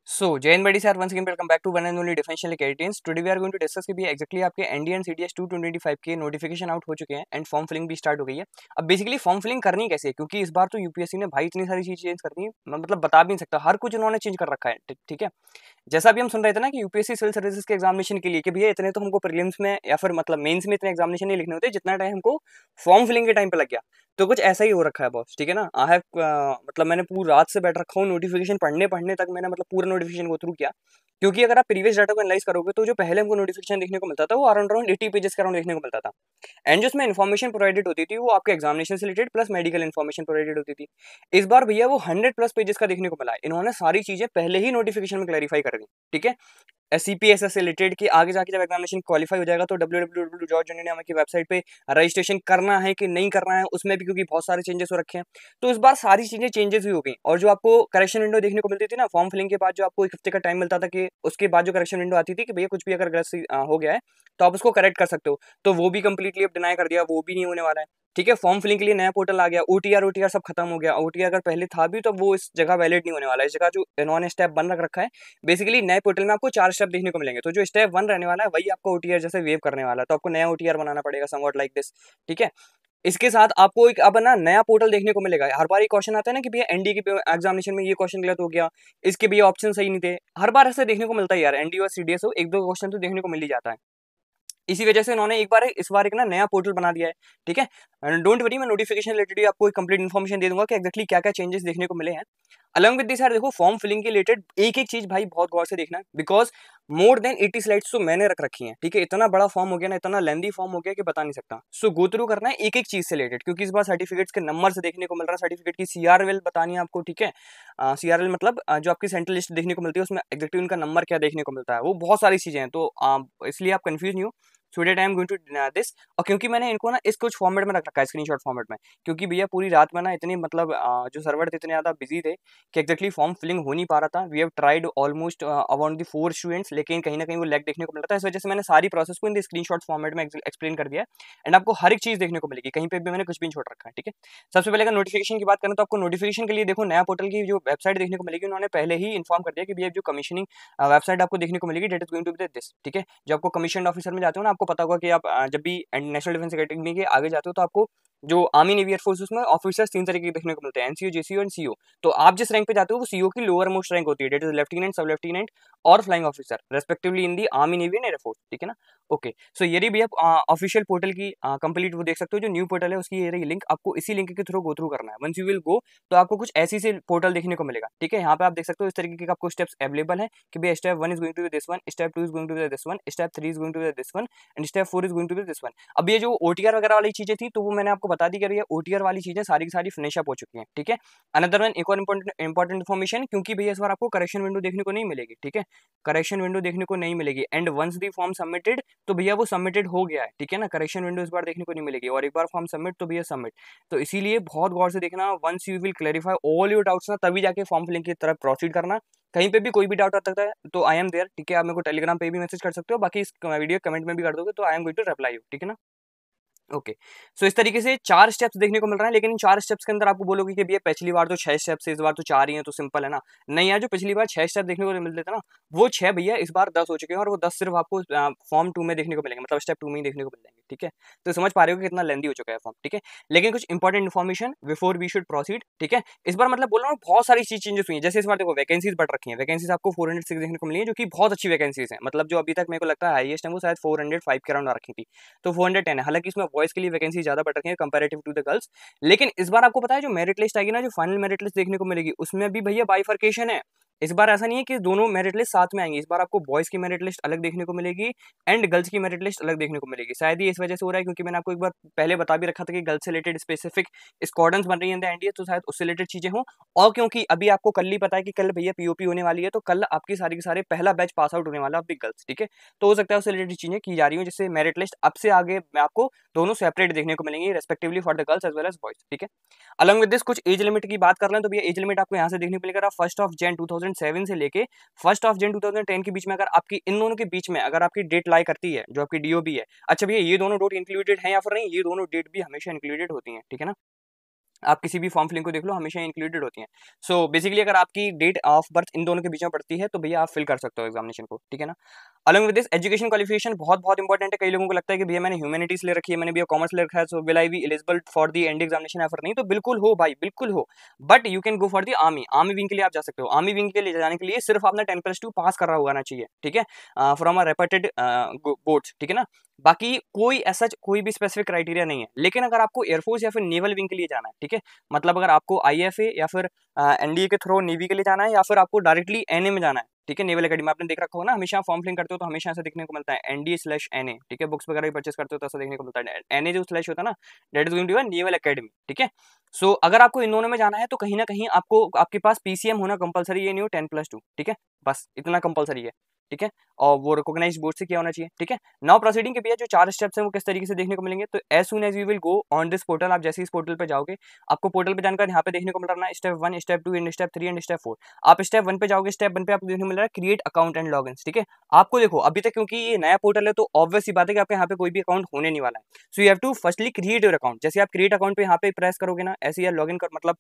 सो जय हिंद बड़ी sir, once again welcome back to one and only differential equalities. Today we are going to discuss कि भी exactly आपके एनडीए एंड सीडीएस 2025 के नोटिफिकेशन आउट हो चुके हैं एंड फॉर्म फिलिंग भी स्टार्ट हो गई है। अब बेसिकली फॉर्म फिलिंग करनी कैसे है, क्योंकि इस बार तो यूपीएससी ने भाई इतनी सारी चीज चेंज कर दी है, मैं मतलब बता भी नहीं सकता, हर कुछ उन्होंने चेंज कर रखा है। ठीक है, जैसा भी हम सुन रहे थे ना कि यूपीएससी सिविल सर्विसेज के एग्जामिनेशन के लिए कि भैया इतने तो हमको प्रीलिम्स में या फिर मतलब मेंस में इतने एग्जामिनेशन नहीं लिखने होते जितना टाइम हमको फॉर्म फिलिंग के टाइम पे लग गया। तो कुछ ऐसा ही हो रखा है बॉस। ठीक है ना, आई हैव मतलब मैंने पूरी रात से बैठ रखा हूँ नोटिफिकेशन पढ़ने पढ़ने तक, मैंने मतलब पूरा नोटिफिकेशन को थ्रू किया। क्योंकि अगर आप प्रीवियस डाटा को एनालाइज करोगे तो जो पहले हमको नोटिफिकेशन देखने को मिलता था वो अराउंड अराउंड 80 पेजेस का अराउंड देखने को मिलता था। एंड जो उसमें इन्फॉर्मेशन प्रोवाइडेड होती थी वो आपके एग्जामिनेशन से related plus medical information provided होती थी। इस बार भैया वो 100+ पेजेस का देखने को मिला है। इन्होंने सारी चीजें पहले ही नोटिफिकेशन में क्लैरिफाई कर दी। ठीक है, सीपीएसएस से रिलेटेड कि आगे जाके जब एग्जामिनेशन क्वालिफाई हो जाएगा तो www.jobs.in की वेबसाइट पे रजिस्ट्रेशन करना है कि नहीं करना है, उसमें भी क्योंकि बहुत सारे चेंजेस हो रखे हैं। तो इस बार सारी चीजें चेंजेस भी हो गई। और जो आपको करेक्शन विंडो देखने को मिलती थी ना फॉर्म फिलिंग के बाद, जो आपको 1 हफ्ते का टाइम मिलता था कि उसके बाद जो करेक्शन विंडो आती थी कि भैया कुछ भी अगर गलत हो गया है तो आप उसको करेक्ट कर सकते हो, तो वो भी कंप्लीटली अब डिनाई कर दिया, वो भी नहीं होने वाला है। ठीक है, फॉर्म फिलिंग के लिए नया पोर्टल आ गया, ओटीआर सब खत्म हो गया। ओटीआर अगर पहले था भी तो वो इस जगह वैलिड नहीं होने वाला है। इस जगह जो इन्होंने स्टेप बन रख रखा है, बेसिकली नए पोर्टल में आपको 4 स्टेप देखने को मिलेंगे। तो जो स्टेप 1 रहने वाला है वही आपको ओटीआर जैसे वेव करने वाला है, तो आपको नया ओटीआर बनाना पड़ेगा समवॉट लाइक दिस। ठीक है, इसके साथ आपको एक अब ना नया पोर्टल देखने को मिलेगा। हर बार ये क्वेश्चन आता है ना कि भैया एनडी के एग्जामिनेशन में ये क्वेश्चन गलत हो गया, इसके भैया ऑप्शन सही नहीं थे। हर बार ऐसे देखने को मिलता है यार, एनडी और सीडीएस हो, एक दो क्वेश्चन तो देखने को मिल ही जाता है। इसी वजह से इन्होंने इस बार एक ना नया पोर्टल बना दिया है। ठीक है, डोंट वरी, मैं नोटिफिकेशन रिलेटेड आपको एक कंप्लीट इन्फॉर्मेशन दे दूंगा कि एक्जैक्टली क्या क्या चेंजेस देखने को मिले हैं। अलॉन्ग विद दिस यार देखो, फॉर्म फिलिंग के रिलेटेड एक एक चीज भाई बहुत गौर से देखना है, बिकॉज मोर देन 80 स्लाइड्स तो मैंने रख रखी हैं। ठीक है, इतना बड़ा फॉर्म हो गया ना, इतना लेंदी फॉर्म हो गया कि बता नहीं सकता। सो गो थ्रू करना है एक एक चीज से रिलेटेड, क्योंकि इस बार सर्टिफिकेट्स के नंबर से देखने को मिल रहा है, सर्टिफिकेट की सीआरएल बतानी है आपको। ठीक है, सीआरएल मतलब जो आपकी सेंट्रल लिस्ट देखने को मिलती है उसमें एग्जैक्टली उनका नंबर क्या देखने को मिलता है, वो बहुत सारी चीजें हैं। तो इसलिए आप कंफ्यूज नहीं हो। So that I am going to this. और क्योंकि मैंने इनको ना इस कुछ फॉर्मेट में रख रखा है, स्क्रीनशॉट फॉर्मेट में, क्योंकि भैया पूरी रात में ना इतनी मतलब जो सर्वर थे इतने ज्यादा बिजी थे कि एक्जैक्टली फॉर्म फिलिंग हो नहीं पा रहा था। We have tried almost about the 4 students, लेकिन कहीं ना कहीं वो लैग देखने को मिल रहा था। इस वजह से मैंने सारी प्रोसेस को इन स्क्रीनशॉट फॉर्मेट में एक्सप्लेन कर दिया है। एंड आपको हर एक चीज देखने को मिलेगी, कहीं पे भी मैंने कुछ भी नहीं छोड़ रखा है। ठीक है, सबसे पहले अगर नोटिफिकेशन की बात करें तो आपको नोटिफिकेशन के लिए देखो नया पोर्टल की जो वेबसाइट देखने को मिलेगी, उन्होंने पहले ही इन्फॉर्म कर दिया कि भैया जो कमीशनिंग वेबसाइट आपको देखने को मिलेगी, date is going to be this. ठीक है, जब आपको कमीशन ऑफिसर में जाते हो ना, आपको पता होगा कि आप जब भी नेशनल डिफेंस अकेडमी के आगे जाते हो तो आपको जो आर्मी नेवी एयरफोर्स उसमें ऑफिसर्स 3 तरीके के देखने को मिलते हैं, एनसीओ, जेसीओ एंड सीओ। तो आप जिस रैंक पे जाते हो वो सीओ की लोअर मोस्ट रैंक होती है, डेट इज लेफ्टिनेंट, सब लेफ्टिनेंट और flying officer respectively in the army navy and air force. ठीक है ना, ओके। सो ये भी आप ऑफिशियल पोर्टल की कंप्लीट वो देख सकते हो, जो न्यू पोर्टल है उसकी ये रही लिंक, आपको इसी लिंक के थ्रू गो थ्रू करना है। वंस यू विल गो तो आपको कुछ ऐसी से पोर्टल देखने को मिलेगा। ठीक है, यहाँ पे आप देख सकते हो इस तरीके के आपको स्टेप्स अवेलेबल है कि भाई step 1 is going to be this one, step 2 is going to be this one, step 3 is going to be this one and step 4 is going to be this one. अब ये जो OTR वगैरह वाली चीजें थी तो वो मैंने आपको बता दी कि ओटीआर वाली चीजें सारी की सारी फिनिश अप हो चुकी हैं। ठीक है, अनदर वन एक और इंपॉर्टेंट इन्फॉर्मेशन, क्योंकि भैया इस बार आपको करेक्शन विंडो देखने को नहीं मिलेगी। ठीक है, करेक्शन विंडो देखने को नहीं मिलेगी। And once the form submitted तो भैया वो सबमिटेड हो गया है। ठीक है ना, करेक्शन विंडो इस बार देखने को नहीं मिलेगी, और एक बार फॉर्म सबमिट तो भैया सबमिट। तो इसीलिए बहुत गौर से देखना, once you will clarify all your doubts ना, तभी जाके फॉर्म फिलिंग की तरफ प्रोसीड करना। कहीं पे भी कोई भी डाउट आता है तो आई एम देयर। ठीक है, आप मेरे को टेलीग्राम पे भी मैसेज कर सकते हो, बाकी इस वीडियो कमेंट में भी कर दोगे तो I am going to reply you. ठीक है ना, ओके। सो इस तरीके से 4 स्टेप्स देखने को मिल रहे हैं, लेकिन इन 4 स्टेप्स के अंदर आपको बोलोगे कि भैया पिछली बार तो 6 स्टेप्स है, इस बार तो 4 ही है, तो सिंपल है ना। नहीं यार, जो पिछली बार 6 स्टेप देखने को मिलते थे ना, वो 6 भैया इस बार 10 हो चुके हैं, और वो 10 सिर्फ आपको फॉर्म 2 में देखने को मिलेंगे, मतलब स्टेप 2 में ही देखने को मिलेंगे। ठीक है, तो समझ पा रहे हो कि कितना लेंदी हो चुका है फॉर्म। ठीक है, लेकिन कुछ important information before we should proceed. ठीक है, इस बार मतलब बोल रहा हूँ बहुत सारी चीज चेंजेस हुई है। जैसे इस बार देखो वैकेंसीज बढ़ रखी है, वैकेंसीज आपको 406 देखने को मिली है, जो कि बहुत अच्छी वैकेंसीज है। मतलब जो अभी तक मेरे को लगता है हाईएस्ट है वो शायद 405 के अराउंड आ रखी थी, तो 410 है। हालांकि इसमें बॉयज के लिए वैकेंसी ज्यादा बढ़ रखी है कंपेरेटिव टू द गर्ल्स। लेकिन इस बार आपको पता है जो मेरिट लिस्ट आएगी ना, जो फाइनल मेरिट लिस्ट देखने को मिलेगी, उसमें भी भैया बाइफर्केशन है। इस बार ऐसा नहीं है कि दोनों मेरिट लिस्ट साथ में आएंगी, इस बार आपको बॉयज की मेरिट लिस्ट अलग देखने को मिलेगी एंड गर्ल्स की मेरिट लिस्ट अलग देखने को मिलेगी। शायद ये इस वजह से हो रहा है क्योंकि मैंने आपको एक बार पहले बता भी रखा था कि गर्ल्स से रिलेटेड स्पेसिफिक स्क्वाड्रंस बन रही है एनडीए, तो शायद उससे रिलेटेड चीजें हों। और क्योंकि अभी आपको कल ही पता है कि कल भैया पीओपी होने वाली है, तो कल आपकी सारी के सारे पहला बैच पास आउट होने वाला है गर्ल्स। ठीक है, तो हो सकता है उससे रिलेटेड चीजें की जा रही हूँ, जिससे मेरिट लिस्ट अब से आगे मैं आपको दोनों सेपरेट देखने को मिलेंगी, respectively for the girls as well as boys. ठीक है, अलॉन्ग विद दिस कुछ एज लिमिट की बात कर रहे हैं, तो भैया एज लिमिट आपको यहाँ से देखने को मिलेगा 1 जन 2007 से लेके 1 जन 2010 के बीच में। अगर आपकी इन दोनों के बीच में अगर आपकी डेट लाई करती है, जो आपकी डीओबी है, अच्छा भैया ये दोनों डेट इंक्लूडेड है या फिर नहीं, ये दोनों डेट भी हमेशा इंक्लूडेड होती है। ठीक है ना, आप किसी भी फॉर्म फिलिंग को देख लो, हमेशा इंक्लूडेड होती हैं। सो बेसिकली अगर आपकी डेट ऑफ बर्थ इन दोनों के बीच में पड़ती है तो भैया आप फिल कर सकते हो एग्जामिनेशन को, ठीक है ना। Along with this education qualification बहुत बहुत इंपॉर्टेंट है। कई लोगों को लगता है कि भैया मैंने ह्यूमैनिटीज ले रखी है, मैंने भैया कॉमर्स ले रखा है, so will I be eligible for the ND examination या फिर नहीं? तो बिल्कुल हो भाई, बिल्कुल हो, but you can go for the army wing के लिए आप जा सकते हो। आर्मी विंग के लिए जाने के लिए सिर्फ आपने 10+2 पास कर रहा होना चाहिए, ठीक है, फ्रॉम अ रेपुटेड बोर्ड्स, ठीक है ना। बाकी कोई ऐसा कोई भी स्पेसिफिक क्राइटेरिया नहीं है। लेकिन अगर आपको एयरफोर्स या फिर नेवल विंग के लिए जाना है, ठीक है, मतलब अगर आपको आईएफए या फिर एनडीए के थ्रू नेवी के लिए जाना है या फिर आपको डायरेक्टली एनए में जाना है, ठीक है, नेवल एकेडमी आपने देख रखा होगा ना, हमेशा फॉर्म फिलिंग करते हो तो हमेशा ऐसा देखने को मिलता है ND/NA, ठीक है, बुक्स वगैरह भी परचेस करते हो तो ऐसा देखने को मिलता है। एनए जो स्लैश होता है ना, that is going to be naval academy, ठीक है। सो अगर आपको इन दोनों में जाना है तो कहीं ना कहीं आपको आपके पास पीसीएम होना कंपलसरी, ये नहीं हो 10+2, ठीक है, बस इतना कंपलसरी है, ठीक है, और वो रिकॉग्नाइज्ड बोर्ड से क्या होना चाहिए, ठीक है। नाउ प्रोसीडिंग के भैया जो 4 स्टेप्स हैं वो किस तरीके से देखने को मिलेंगे, तो as soon as you will go on this portal, आप जैसे इस पोर्टल पे जाओगे आपको पोर्टल पे जानकर यहाँ पे देखने को मिल रहा है step 1, step 2 and step 3 and step 4। आप स्टेप 1 पे जाओगे, स्टेप 1 पे आपको देखने को मिल रहा है क्रिएट अकाउंट एंड लॉगिन, ठीक है। आपको देखो अभी तक क्योंकि ये नया पोर्टल है तो ऑब्वियस सी बात है कि आपके यहाँ पे कोई भी अकाउंट होने नहीं वाला है। So you have to firstly create your account. जैसे आप क्रिएट अकाउंट पे यहाँ पे प्रेस करोगे ना, ऐसे या लॉगिन कर मतलब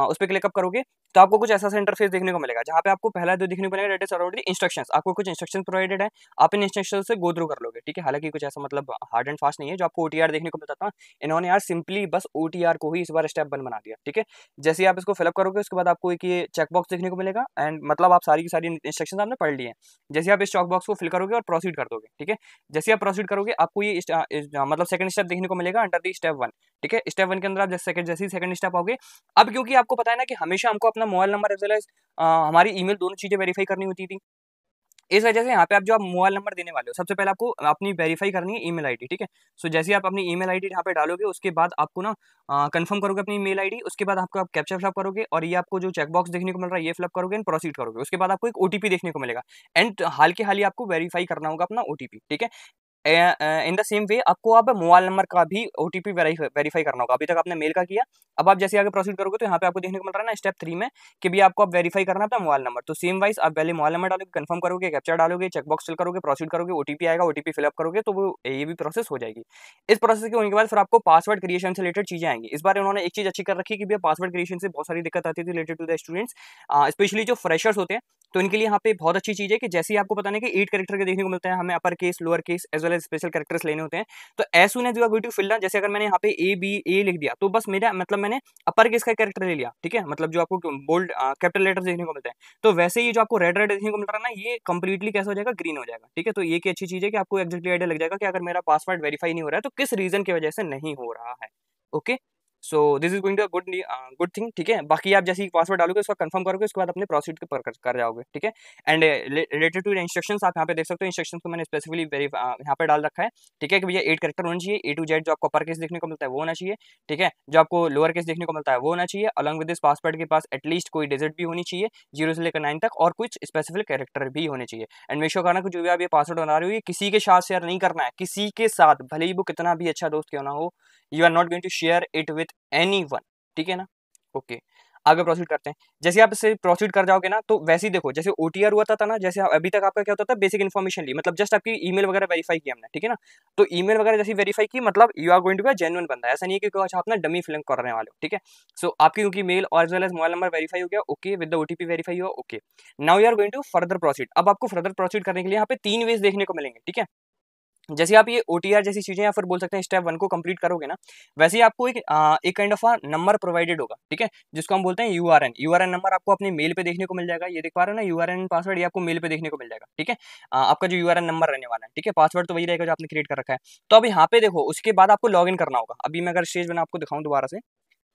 उस पर क्लिकअप करोगे तो आपको कुछ ऐसा इंटरफेस देखने को मिलेगा जहाँ पे आपको पहला जो देखने को मिलेगा that is around the instructions. आपको कुछ इंस्ट्रक्शन प्रोवाइडेड है, आप इन इंस्ट्रक्शन से गो थ्रू कर लोगे, ठीक है। हालांकि कुछ ऐसा मतलब हार्ड एंड फास्ट नहीं है। जो आपको ओटीआर देखने को मिलता था, इन्होंने यार सिंपली बस ओटीआर को ही इस बार स्टेप 1 बना दिया, ठीक है। जैसे ही आप इसको फिलअप करोगे उसके बाद आपको एक ये चेकबॉक्स देखने को मिलेगा एंड मतलब आप सारी की सारी इंस्ट्रक्शन आपने पढ़ ली है। जैसे आप इस चेकबॉक्स को फिल करोगे और प्रोसीड कर दोगे, ठीक है, जैसे आप प्रोसीड करोगे आपको ये मतलब सेकंड स्टेप देखने को मिलेगा अंडर दी स्टेप 1, ठीक है। स्टेप 1 के अंदर आप जैसे ही सेकंड स्टेप आओगे, अब क्योंकि आपको पता है ना कि हमेशा हमको अपना mobile number as well as हमारी ईमेल दोनों चीजें वेरीफाई करनी होती थी। इस वजह से यहाँ पे आप जो आप मोबाइल नंबर देने वाले हो सबसे पहले आपको अपनी वेरीफाई करनी है ईमेल आईडी, ठीक है। सो जैसे ही आप अपनी ईमेल आईडी यहाँ पे डालोगे उसके बाद आपको ना कंफर्म करोगे अपनी ईमेल आईडी, उसके बाद आपको आप कैप्चा फिलअप करोगे और ये आपको जो चेकबॉक्स देखने को मिल रहा है ये फिलअप करोगे एंड प्रोसीड करोगे। उसके बाद आपको एक ओटीपी देखने को मिलेगा एंड हाल के हाल ही आपको वेरीफाई करना होगा अपना ओटीपी, ठीक है। इन द सेम वे आपको अब मोबाइल नंबर का भी ओटीपी वेरीफाई करना होगा। अभी तक आपने मेल का किया, अब आप जैसे आगे प्रोसीड करोगे तो यहाँ पे आपको देखने को मिल रहा है ना स्टेप 3 में कि भी आपको अब वेरीफाई करना है अपना मोबाइल नंबर। तो सेम वाइज आप पहले मोबाइल नंबर डालोगे, कंफर्म करोगे, कैप्चा डालोगे, चेकबॉक्स फिल करोगे, प्रोसीड करोगे, ओटीपी आएगा, ओटीपी फिलअप करोगे तो वो ये भी प्रोसेस हो जाएगी। इस प्रोसेस के होने के बाद फिर आपको पासवर्ड क्रिएशन से रिलेटेड चीजें आएंगी। इस बार उन्होंने एक चीज अच्छी कर रखी है कि भैया पासवर्ड क्रिएशन से बहुत सारी दिक्कत आती थी related to the students, specially जो फ्रेशर्स होते हैं। तो इनके लिए यहाँ पे बहुत अच्छी चीज है कि जैसे ही आपको पता नहीं कि 8 कैरेक्टर के देखने को मिलता है, हमें upper case, lower case as well as special characters लेने होते हैं। तो as soon as you are going to fill ना, जैसे अगर मैंने यहाँ पे A लिख दिया तो बस मेरा मतलब मैंने अपर केस का कैरेक्टर ले लिया, ठीक है, मतलब जो आपको बोल्ड कैपिटल लेटर्स देखने को मिलते हैं। तो वैसे ही जो आपको रेड रेड देखने को मिल रहा है ना, ये कंप्लीटली कैसा हो जाएगा, ग्रीन हो जाएगा, ठीक है। तो ये की अच्छी चीज है कि आपको एक्जेक्टली आइडिया लग जाएगा कि अगर मेरा पासवर्ड वेरीफाई नहीं हो रहा है तो किस रीजन की वजह से नहीं हो रहा है। Okay, so this is going to good thing, ठीक है। बाकी आप जैसे ही पासवर्ड डालोगे उसका कंफर्म करोगे उसके बाद अपने प्रोसीड कर जाओगे, ठीक है। एंड रिलेटेड टू इंस्ट्रक्शंस आप यहाँ पे देख सकते हो, इंस्ट्रक्शंस को मैंने स्पेसिफिकली यहाँ पे डाल रखा है, ठीक है, कि भैया 8 कैरेक्टर होना चाहिए, A to Z जो आपको अपर केस देखने को मिलता है वो होना चाहिए, ठीक है, जो आपको लोअर केस देखने को मिलता है वो होना चाहिए। अलॉन्ग विद दिस पासवर्ड के पास एटलीस्ट कोई डिजिट भी होनी चाहिए 0 से लेकर 9 तक और कुछ स्पेसिफिक कैरेक्टर भी होने चाहिए। एंड मेक श्योर करना कि जो भी आप ये पासवर्ड बना रहे हो ये किसी के साथ शेयर नहीं करना है, किसी के साथ, भले ही वो कितना भी अच्छा दोस्त क्यों ना हो, you are not going to share it with anyone, ठीक है ना। ओके, आगे प्रोसीड करते हैं। जैसे आप इससे प्रोसीड कर जाओगे ना तो वैसे ही देखो जैसे ओटीआर हुआ था ना, जैसे अभी तक आपका क्या होता था, बेसिक इन्फॉर्मेशन ली, मतलब जस्ट आपकी ईमेल वगैरह वेरीफाई की हमने, ठीक है ना। तो ईमेल वगैरह जैसे वेरीफाई की मतलब you are going to be genuine बंदा, ऐसा नहीं है कि कुछ आप ना डमी फिलिंग करने वाले हो, ठीक है। सो आपकी क्योंकि मेल और as well as mobile number verify हो गया, okay, with the OTP verify हुआ, okay. Now you are going to further proceed. अब आपको फर्दर प्रोसीड करने के लिए यहाँ पे 3 वेज देखने को मिलेंगे, ठीक है। जैसे आप ये ओटीआर जैसी चीजें या फिर बोल सकते हैं स्टेप 1 को कंप्लीट करोगे ना, वैसे ही आपको एक काइंड ऑफ नंबर प्रोवाइडेड होगा, ठीक है, जिसको हम बोलते हैं यूआरएन नंबर आपको अपने मेल पे देखने को मिल जाएगा। ये देख पा रहे हो ना, यूआरएन पासवर्ड ये आपको मेल पे देखने को मिल जाएगा, ठीक है। आपका जो यूआरएन नंबर रहने वाला है, ठीक है, पासवर्ड तो वही रहेगा जो आपने क्रिएट कर रखा है। तो अब यहाँ पे देखो उसके बाद आपको लॉग इन करना होगा। अभी मैं अगर स्टेज बना आपको दिखाऊं दोबारा से,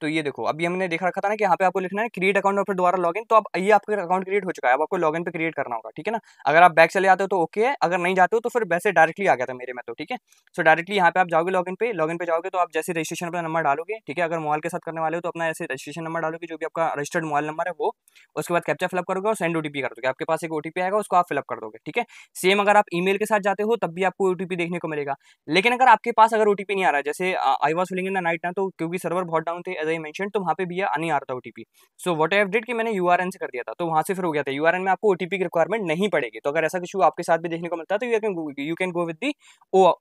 तो ये देखो अभी हमने देख रखा था ना कि यहाँ पे आपको लिखना है क्रिएट अकाउंट और फिर दोबारा लॉगिन। तो अब ये आपका अकाउंट क्रिएट हो चुका है, अब आपको लॉगिन पे क्रिएट करना होगा, ठीक है ना। अगर आप बैक चले जाते हो तो ओके है, अगर नहीं जाते हो तो फिर वैसे डायरेक्टली आ गया था मेरे में तो, ठीक है। सो डायरेक्टली यहाँ पे आप जाओगे लॉगिन पे जाओगे तो आप जैसे रजिस्ट्रेशन अपना नंबर डालोगे, ठीक है, अगर मोबाइल के साथ करने वाले हो तो अपना ऐसे रजिस्ट्रेशन नंबर डालोगे जो भी आपका रजिस्टर्ड मोबाइल नंबर है वो, उसके बाद कैप्चा फिलअप करोगे और सेंड ओटीपी कर दोगे। आपके पास एक ओटीपी आएगा उसको आप फिलअप कर दोगे, ठीक है। सेम अगर आप ईमेल के साथ जाते हो तब भी आपको ओटीपी देखने को मिलेगा। लेकिन अगर आपके पास अगर ओटीपी नहीं आ रहा है, जैसे I was filling in the night ना, तो क्योंकि सर्वर बहुत डाउन थे एज आई मेंशन, तो वहाँ पे भी नहीं आ रहा था OTP. So what I have did कि मैंने यूआरएन से कर दिया था तो वहां से फिर हो गया था। यूआरएन में आपको ओटीपी की रिक्वायरमेंट नहीं पड़ेगी। तो अगर ऐसा कुछ आपके साथ भी देखने को मिलता है तो you can go with the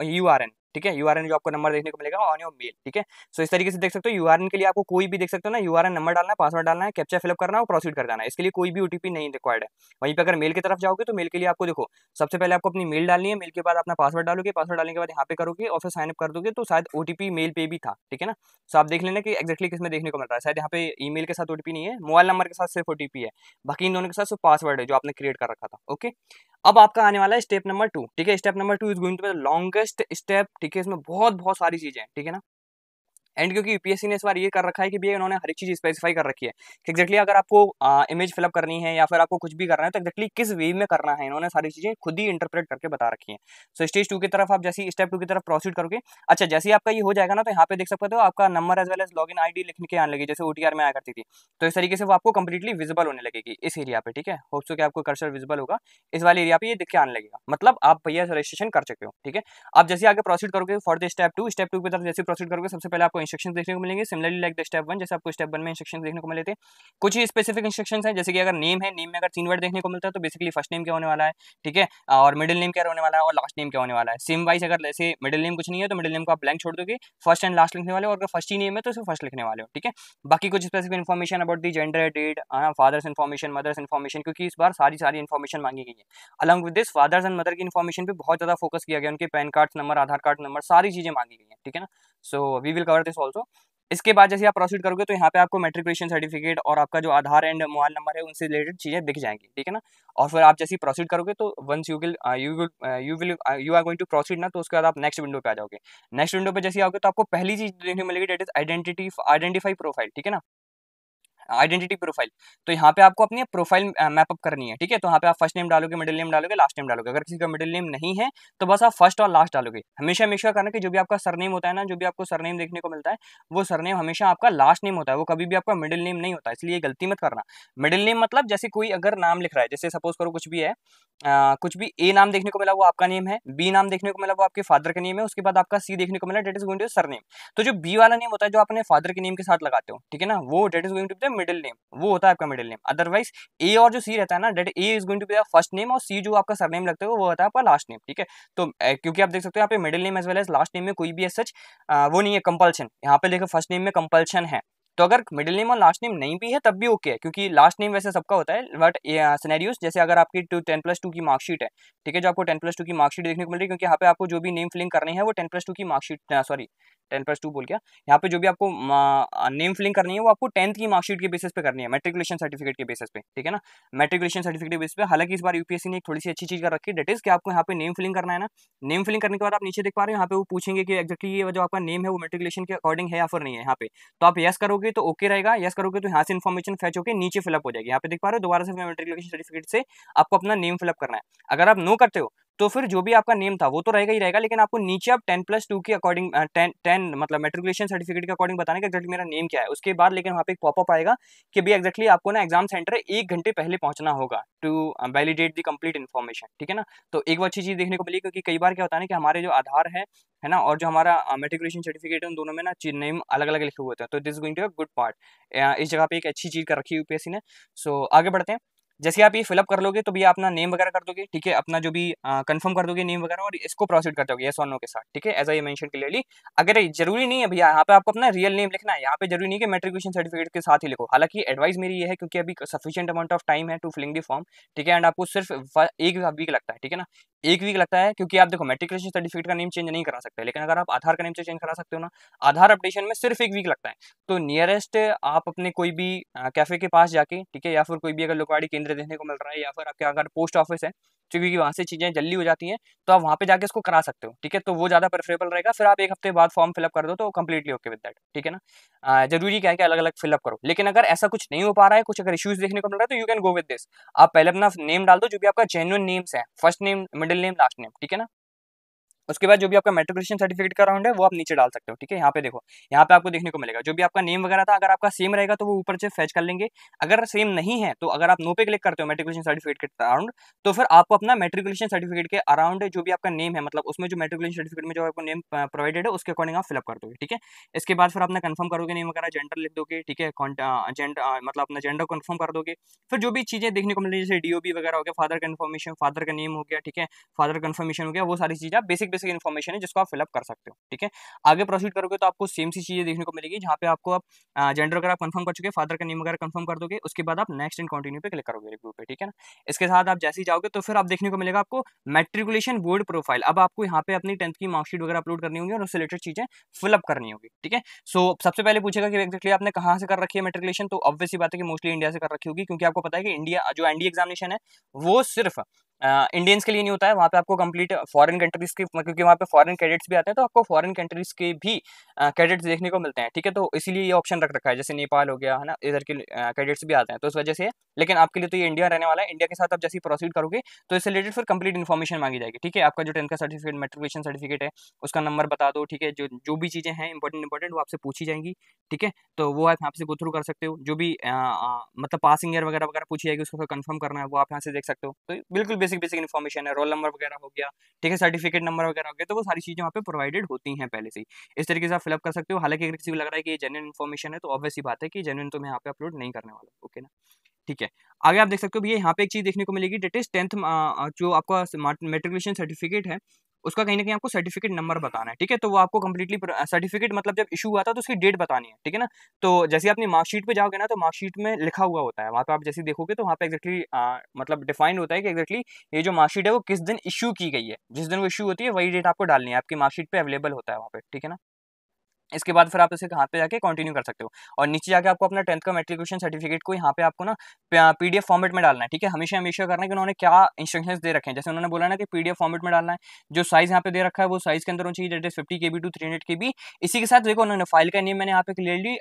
URN, ठीक है, यूआरएन जो आपको नंबर देखने को मिलेगा ऑन योर मेल, ठीक है। सो इस तरीके से देख सकते हो यूआरएन के लिए आपको कोई भी देख सकते हो ना, यूआरएन नंबर डालना है, पासवर्ड डालना है, कैप्चा फिलअप करना है और प्रोसीड कर जाना है। इसके लिए कोई भी ओटीपी नहीं रिक्वायर्ड है। वहीं पे अगर मेल की तरफ जाओगे तो मेल के लिए आपको देखो सबसे पहले आपको अपनी मेल डालनी है, मेल के बाद अपना पासवर्ड डालोगे, पासवर्ड डालने के बाद यहाँ पे करोगे और फिर साइन अप कर दोगे, तो शायद ओटीपी मेल पे भी था, ठीक है ना। सो आप देख लेना कि एक्जैक्टली किसमें देखने को मिल रहा है। शायद यहाँ पे ईमेल के साथ ओटीपी नहीं है, मोबाइल नंबर के साथ सिर्फ ओटीपी है, बाकी इन दोनों के साथ सिर्फ पासवर्ड है जो आपने क्रिएट कर रखा था। ओके, अब आपका आने वाला है स्टेप नंबर 2, ठीक है। Step number 2 is going to be the longest step, ठीक है। इसमें बहुत बहुत सारी चीजें हैं, ठीक है ना। एंड क्योंकि यूपीएससी ने इस बार ये कर रखा है कि भैया इन्होंने हर एक चीज स्पेसिफाई कर रखी है कि एक्जैक्टली अगर आपको इमेज फिलअप करनी है या फिर आपको कुछ भी करना है तो एक्जैक्टली किस वे में करना है, इन्होंने सारी चीजें खुद ही इंटरप्रेट करके बता रखी है। सो स्टेज 2 की तरफ आप जैसे स्टेप 2 की तरफ प्रोसीड करोगे, अच्छा जैसे ही आपका ये हो जाएगा ना तो यहाँ पे देख सकते हो आपका number as well as login ID लिखने के आने लगी, जैसे ओटीआर में आया करती थी। तो इस तरीके से वो आपको कंप्लीटली विजिबल होने लगेगी इस एरिया पे, ठीक है। होप सो कि आपको कर्सर विजिबल होगा, इस वाले एरिया पे ये दिख के आने लगेगा, मतलब आप भैया रजिस्ट्रेशन कर चुके हो, ठीक है। आप जैसे आगे प्रोसीड करोगे फॉर द स्टेप 2 की तरफ जैसे प्रोसीड करोगे, सबसे पहले आपको इंस्ट्रक्शन देखने को मिलेंगे सिमिलरली लाइक द स्टेप 1, जैसे आपको स्टेप 1 में इंस्ट्रक्शन देखने को मिले थे। कुछ ही स्पेसिफिक इंस्ट्रक्शंस हैं, जैसे कि अगर नेम है, नेम में अगर 3 वर्ड देखने को मिलता है तो बेसिकली फर्स्ट नेम क्या होने वाला है, ठीक है, और मिडिल नेम क्या होने वाला है और लास्ट नेम क्या होने वाला है। सेम वाइज अगर जैसे मिडिल नेम कुछ नहीं है तो मिडिल नेम को आप ब्लैंक छोड़ दोगे, फर्स्ट एंड लास्ट लिखने वाले हो, और अगर फर्स्ट ही नेम है तो सिर्फ फर्स्ट लिखने वाले हो, ठीक है। बाकी कुछ specific information about the gender, date, father's information, mother's information, क्योंकि इस बार सारी इन्फॉर्मेशन मांगी गई है। Along with this father's and mother की इन्फॉर्मेशन पे बहुत ज्यादा फोकस किया गया, उनके PAN card number, Aadhaar card number, सारी चीजें मांगी गई है, ठीक है ना। So we will cover this also. इसके बाद जैसे आप प्रोसीड करोगे तो यहाँ पे आपको मैट्रिकुलेशन सर्टिफिकेट और आपका जो आधार एंड मोबाइल नंबर है उनसे रिलेटेड चीजें दिख जाएंगी, ठीक है ना। और फिर आप जैसे ही प्रोसीड करोगे तो once you are going to proceed ना, तो उसके बाद आप नेक्स्ट विंडो पे आ जाओगे। नेक्स्ट विंडो पे जैसे आओगे तो आपको पहली चीज देखने को मिलेगी, डेट इज आइडेंटिफाई प्रोफाइल, ठीक है ना, आइडेंटिटी प्रोफाइल। तो यहाँ पे आपको अपनी प्रोफाइल मैपअप करनी है, ठीक है। तो यहाँ पे आप फर्स्ट नेम डालोगे, मिडिल नेम डालोगे, लास्ट नेम डालोगे। अगर किसी का मिडिल नेम नहीं है तो बस आप फर्स्ट और लास्ट डालोगे। हमेशा मेक करना कि जो भी आपका सरनेम होता है ना, जो भी आपको सरनेम देखने को मिलता है वो सरनेम हमेशा आपका लास्ट नेम होता है, वो कभी भी आपका मिडिल नेम नहीं होता, इसलिए गलती मत करना। मिडिल नेम मतलब जैसे कोई अगर नाम लिख रहा है, जैसे सपोज करो कुछ भी है, कुछ भी ए नाम देखने को मिला वो आपका नेम है, बी नाम देखने को मिला वो आपके फादर का नेम है, उसके बाद आपका सी देखने को मिला, date is going to surname. तो जो बी वाला नेम होता है जो अपने फादर के नेम के साथ लगाते हो, ठीक है ना, वो date is going to be the middle name, वो होता है आपका मिडिल नेम। अदरवाइज ए और जो सी रहता है ना, that a is going to be the first name और सी जो आपका सरनेम लगता है वो होता है आपका लास्ट नेम, ठीक है। तो क्योंकि आप देख सकते हो यहाँ पे middle name as well as last name में कोई भी एज सच वो नहीं है कंपल्शन, यहाँ पे देखो फर्स्ट नेम में कंपल्शन है। तो अगर मिडिल नेम और लास्ट नेम नहीं भी है तब भी ओके है, क्योंकि लास्ट नेम वैसे सबका होता है, बट सिनेरियोस जैसे अगर आपकी 10+2 की मार्कशीट है, ठीक है, जो आपको 10+2 की मार्कशीट देखने को मिल रही है, क्योंकि यहाँ पे आपको जो भी नेम फिलिंग करनी है वो 10+2 की मार्कशीट, सॉरी 10+2 बोल गया, यहाँ पे जो भी आपको नेम फिलिंग करनी है वो आपको 10th की मार्कशीट के बेसिस पे करनी है, मैट्रिकुलेशन सर्टिफिकेट के बेसिस पे, ठीक है ना, मैट्रिकुलेशन सर्टिफिकेट के बेसिस पे। हालांकि इस बार यूपीएससी ने एक थोड़ी सी अच्छी चीज कर रखी है, डेट इज कि आपको यहाँ पे नेम फिलिंग करना है ना, नेम फिलिंग करने के बाद आप नीचे देख पा रहे हो यहाँ पे वो पूछेंगे कि एक्जैक्टली ये जो आपका नेम है वो मैट्रिकुलेशन के अकॉर्डिंग है या फिर नहीं है। यहाँ पे तो आप यस करोगे तो ओके रहेगा, यस करोगे तो यहाँ से इन्फॉर्मेशन फैच होकर नीचे फिलअप हो जाएगी। यहाँ पे देख पा रहे हो दोबारा से मैट्रिकुलेशन सर्टिफिकेट से आपको अपना नेम फिलअप करना है। अगर आप नो करते हो तो फिर जो भी आपका नेम था वो तो रहेगा ही रहेगा, लेकिन आपको नीचे आप 10+2 के अकॉर्डिंग 10 मतलब मैट्रिकुलेशन सर्टिफिकेट के अकॉर्डिंग बताने का एक्जैक्टली मेरा नेम क्या है। उसके बाद लेकिन वहाँ पे एक पॉपअप आएगा कि भाई एक्जैक्टली आपको ना एग्जाम सेंटर 1 घंटे पहले पहुंचना होगा to validate the complete information, ठीक है ना। तो एक वो अच्छी चीज देखने को मिली, क्योंकि कई बार क्या होता है ना कि हमारे जो आधार है ना, और जो हमारा मैट्रिकुलेशन सर्टिफिकेट है उन दोनों में ना नेम अलग अलग लिखे हुए होते हैं, तो this is going to a good part. इस जगह पे एक अच्छी चीज कर रखी है यूपीएससी ने। सो आगे बढ़ते हैं। जैसे आप ये फिलअप कर लोगे तो भैया अपना नेम वगैरह कर दोगे, ठीक है, अपना जो भी कंफर्म कर दोगे नेम वगैरह, और इसको प्रोसीड कर दोगे यस और नो के साथ, ठीक है, एज आई मेंशन क्लियरली। अगर जरूरी नहीं है भैया यहाँ पे आपको अपना रियल नेम लिखना है, यहाँ पे जरूरी नहीं कि मैट्रिकुलेशन सर्टिफिकेट के साथ ही लिखो। हालांकि एडवाइस मेरी ये है क्योंकि अभी सफिशिएंट अमाउंट ऑफ टाइम है टू फिलिंग द फॉर्म, ठीक है, एंड आपको सिर्फ 1 वीक लगता है, ठीक है ना, 1 वीक लगता है, क्योंकि आप देखो मैट्रिकुलेशन सर्टिफिकेट का नेम चेंज नहीं करा सकते, लेकिन अगर आप आधार का नेम चेंज करा सकते हो ना, आधार अपडेशन में सिर्फ 1 वीक लगता है। तो नियरेस्ट आप अपने कोई भी कैफे के पास जाके, ठीक है, या फिर कोई भी अगर लोकवाड़ी केंद्र देखने को मिल रहा है, या फिर आपके अगर पोस्ट ऑफिस है, क्योंकि वहाँ से चीजें जल्दी हो जाती हैं, तो आप वहाँ पे जाके इसको करा सकते हो, ठीक है। तो वो ज्यादा प्रेफरेबल रहेगा, फिर आप 1 हफ्ते बाद फॉर्म फिलअप कर दो तो कंप्लीटली ओके विद दैट, ठीक है ना। जरूरी क्या है कि अलग अलग फिलअप करो, लेकिन अगर ऐसा कुछ नहीं हो पा रहा है, कुछ अगर इश्यूज देखने को मिल रहा है, तो you can go with this. आप पहले अपना नेम डाल दो जो भी आपका जेन्युइन नेम्स है, first name, middle name, last name, ठीक है ना। उसके बाद जो भी आपका मैट्रिकुलेशन सर्टिफिकेट का राउंड है वो आप नीचे डाल सकते हो, ठीक है। यहाँ पे देखो, यहाँ पे आपको देखने को मिलेगा जो भी आपका नेम वगैरह था, अगर आपका सेम रहेगा तो वो ऊपर से फैच कर लेंगे। अगर सेम नहीं है तो अगर आप नो पे क्लिक करते हो मैट्रिकुलेशन सर्टिफिकेट के अराउंड, तो फिर आपको अपना मैट्रिकुलेशन सर्टिफिकेट के अराउंड जो भी आपका नेम है, मतलब उसमें जो मैट्रिकुलेशन सर्टिफिकेट में जो आपको नेम प्रोवाइडेड है उसके अकॉर्डिंग आप फिलअप कर दोगे, ठीक है। इसके बाद फिर अपना कंफर्म करोगे नेम वगैरह, जेंडर लिख दोगे, ठीक है, जेंडर मतलब अपना जेंडर कंफर्म कर दोगे। फिर जो भी चीजें देखने को मिल रही है जैसे डीओबी वगैरह हो गया, फादर का इन्फॉर्मेशन, फादर का नेम हो गया, ठीक है, फादर कंफर्मेशन हो गया, वो सारी चीजें आप बेसिक बेसिक इन्फॉर्मेशन है जिसको आप फिलअप कर सकते हो, ठीक है। आगे प्रोसीड करोगे तो आपको सेम सी चीज़ें देखने को मिलेगी, जहाँ पे आपको आप जेंडर वगैरह कंफर्म कर चुके हैं, फादर का नेम वगैरह कंफर्म कर दोगे, उसके बाद आप नेक्स्ट एंड कंटिन्यू पे क्लिक करोगे रिव्यू पे, ठीक है ना। इसके साथ आप जैसे ही जाओगे तो फिर आप देखने को मिलेगा आपको मैट्रिकुलेशन बोर्ड प्रोफाइल। अब आपको यहाँ पे अपनी 10th की मार्कशीट वगैरह अपलोड करनी होगी और उससे रिलेटेड चीज़ें फिलअप करनी होगी, ठीक है। सो सबसे पहले पूछेगा कि एक्जेक्टली आपने कहाँ से कर रखी है मैट्रिकुलेशन, तो ऑब्वियस सी बात है कि मोस्टली इंडिया से कर रखी होगी, क्योंकि आपको पता है कि इंडिया जो एनडीए एग्जामिनेशन है वो सिर्फ इंडियंस के लिए नहीं होता है, वहाँ पे आपको कंप्लीट फॉरेन कंट्रीज के, क्योंकि वहाँ पे फॉरेन कैडेट्स भी आते हैं, तो आपको फॉरेन कंट्रीज के भी कैडेट्स देखने को मिलते हैं, ठीक है। तो इसीलिए ये ऑप्शन रख रखा है, जैसे नेपाल हो गया है ना, इधर के कैडेट्स भी आते हैं, तो इस वजह से। लेकिन आपके लिए तो ये इंडिया रहने वाला है, इंडिया के साथ आप जैसे ही प्रोसीड करोगे तो इससे रिलेटेड फिर कंप्लीट इन्फॉर्मेशन मांगी जाएगी, ठीक है। आपका जो 10th का सर्टिफिकेट, मैट्रिकुलेशन सर्टिफिकेट है, उसका नंबर बता दो, ठीक है। जो जो भी चीज़ें हैं इंपॉर्टेंट वो आपसे पूछी जाएंगी, ठीक है। तो वो आप यहाँ से गो थ्रू कर सकते हो। जो भी मतलब पासिंग ईयर वगैरह वगैरह पूछी जाएगी, उसको फिर कंफर्म करना है, वो आप यहाँ से देख सकते हो। तो बिल्कुल बेसिक बेसिक इन्फॉर्मेशन है, रोल नंबर वगैरह हो गया, ठीक है, सर्टिफिकेट नंबर वगैरह हो गया, तो वो सारी चीज़ें वहाँ पे प्रोवाइडेड होती हैं पहले से ही। इस तरीके से आप फिलअप कर सकते हो। हालांकि अगर किसी को लग रहा है कि ये जेन्युइन इन्फॉर्मेशन है, तो ऑब्वियस सी बात है कि जेन्युइन तो मैं यहाँ पे अपलोड नहीं करने वाला, ओके ना, ठीक है। आगे आप देख सकते हो भैया, यहाँ पे एक चीज़ देखने को मिलेगी, डेट इज 10th जो आपका मैट्रिकुलेशन सर्टिफिकेट है, उसका कहीं ना कहीं आपको सर्टिफिकेट नंबर बताना है, ठीक है। तो वो आपको कंप्लीटली सर्टिफिकेट मतलब जब इशू हुआ था तो उसकी डेट बतानी है, ठीक है ना। तो जैसे अपनी मार्कशीट पे जाओगे ना, तो मार्कशीट में लिखा हुआ होता है, वहाँ पे आप जैसे देखोगे तो वहाँ पे एक्जैक्टली मतलब डिफाइंड होता है कि एक्जैक्टली ये जो मार्कशीट है वो किस दिन इशू की गई है, जिस दिन वो इशू होती है वही डेट आपको डालनी है, आपकी मार्कशीट पे अवेलेबल होता है वहाँ पे, ठीक है ना। इसके बाद फिर आप इसे हाथ पे जाके कंटिन्यू कर सकते हो, और नीचे जाके आपको अपना 10th का मैट्रिकुलेशन सर्टिफिकेट को यहाँ पे आपको ना पीडीएफ फॉर्मेट में डालना है, ठीक है। हमेशा हमेशा करना है कि उन्होंने क्या इंस्ट्रक्शंस दे रखे हैं, जैसे उन्होंने बोला ना कि पीडीएफ फॉर्मेट में डालना है, जो साइज यहाँ पे दे रखा है वो साइज के अंदर होनी चाहिए, that is 50 KB to 300 KB। इसी के साथ देखो उन्होंने फाइल का नेम मैंने यहाँ पे क्लियरली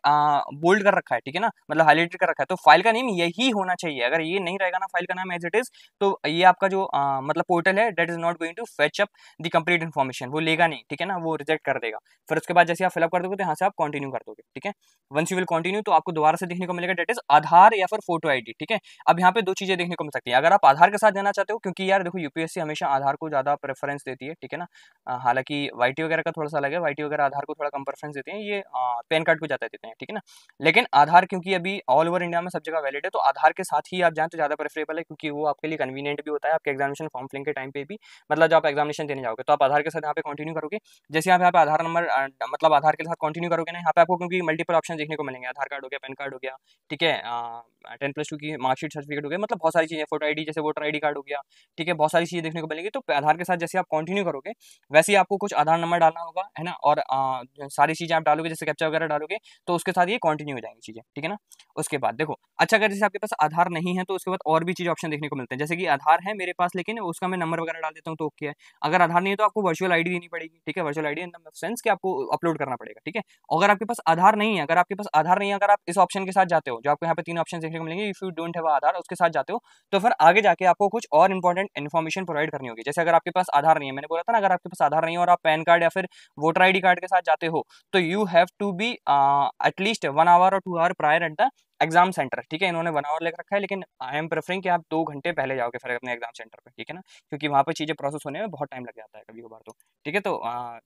बोल्ड कर रखा है, ठीक है ना, मतलब हाईलाइटेड कर रखा है, तो फाइल का नेम यही होना चाहिए। अगर ये नहीं रहेगा ना फाइल का नाम एज इट इज, तो ये आपका जो मतलब पोर्टल है that is not going to fetch up the complete information, वो लेगा नहीं, ठीक है ना, वो रिजेक्ट कर देगा। फिर उसके बाद जैसे आप फिलअप कर दोगे तो यहाँ से आप कंटिन्यू कर दोगे, ठीक है। वंस यू विल कंटिन्यू तो आपको दोबारा से देखने को मिलेगा डेट इज आधार या फिर फोटो आईडी, ठीक है। अब यहाँ पे दो चीजें देखने को मिल सकती है, अगर आप आधार के साथ जाना चाहते हो, क्योंकि यार देखो यूपीएससी हमेशा आधार को ज्यादा प्रेफरेंस देती है, ठीक है ना। हालांकि वाईटी वगैरह का थोड़ा सा अलग है, वाईटी वगैरह आधार को थोड़ा कम प्रेफरेंस देते हैं, ये पैन कार्ड को ज्यादा देते हैं, ठीक है ना। लेकिन आधार क्योंकि अभी ऑल ओवर इंडिया में सब जगह वैलिड है, तो आधार के साथ ही आप जाएं तो ज्यादा प्रेफरेबल है, क्योंकि वो आपके लिए कन्वीनियंट भी होता है आपके एग्जामिनेशन फॉर्म फिलिंग के टाइम पे भी, मतलब जब आप एग्जामिनेशन देने जाओगे तो आप आधार के साथ यहाँ पे कंटिन्यू करोगे। जैसे आप यहाँ पे आधार नंबर मतलब आधार के साथ कंटिन्यू करोगे ना, यहाँ पे आपको क्योंकि मल्टीपल ऑप्शन देखने को मिलेंगे, आधार कार्ड हो गया, पैन कार्ड हो गया, ठीक है, 10+2 की मार्कशीट सर्टिफिकेट हो गया, मतलब बहुत सारी चीजें, फोटो आईडी जैसे वोटर आईडी कार्ड हो गया, ठीक है, बहुत सारी चीजें देखने को मिलेंगी। तो आधार के साथ जैसे आप कंटिन्यू करोगे वैसे ही आपको कुछ आधार नंबर डालना होगा, है ना, और सारी चीजें आप डालोगे, जैसे कैप्चा वगैरह डालोगे तो उसके साथ ये कंटिन्यू हो जाएंगी चीजें, ठीक है ना। उसके बाद देखो, अच्छा अगर जैसे आपके पास आधार नहीं है तो उसके बाद और भी चीज ऑप्शन देखने को मिलते हैं, जैसे कि आधार है मेरे पास लेकिन उसका मैं नंबर वगैरह डाल देता हूँ तो ओके है। अगर आधार नहीं है तो आपको वर्चुअल आईडी देनी पड़ेगी, ठीक है, virtual ID in the sense कि आपको अपलोड करना पड़ेगा, ठीक है। अगर आपके पास आधार नहीं है, अगर आपके पास आधार नहीं है, अगर आप इस ऑप्शन के साथ जाते हो, जो आपको यहाँ पे 3 ऑप्शन देखने को मिलेंगे, इफ यू डोंट हैव आधार, उसके साथ जाते हो तो फिर आगे जाके आपको कुछ और इंपॉर्टेंट इन्फॉर्मेशन प्रोवाइड करनी होगी। जैसे अगर आपके पास आधार नहीं है, मैंने बोला था ना, अगर आपके पास आधार नहीं है और आप पैन कार्ड या फिर वोटर आईडी कार्ड के साथ जाते हो, तो you have to be at least 1 hour और 2 hour prior at the exam centre, ठीक है। इन्होंने 1 आवर लेकर रखा है, लेकिन आई एम प्रेफरिंग कि आप 2 घंटे पहले जाओगे फिर अपने एग्जाम सेंटर पे, ठीक है ना, क्योंकि वहाँ पे चीजें प्रोसेस होने में बहुत टाइम लग जाता है कभी कभार तो, ठीक है। तो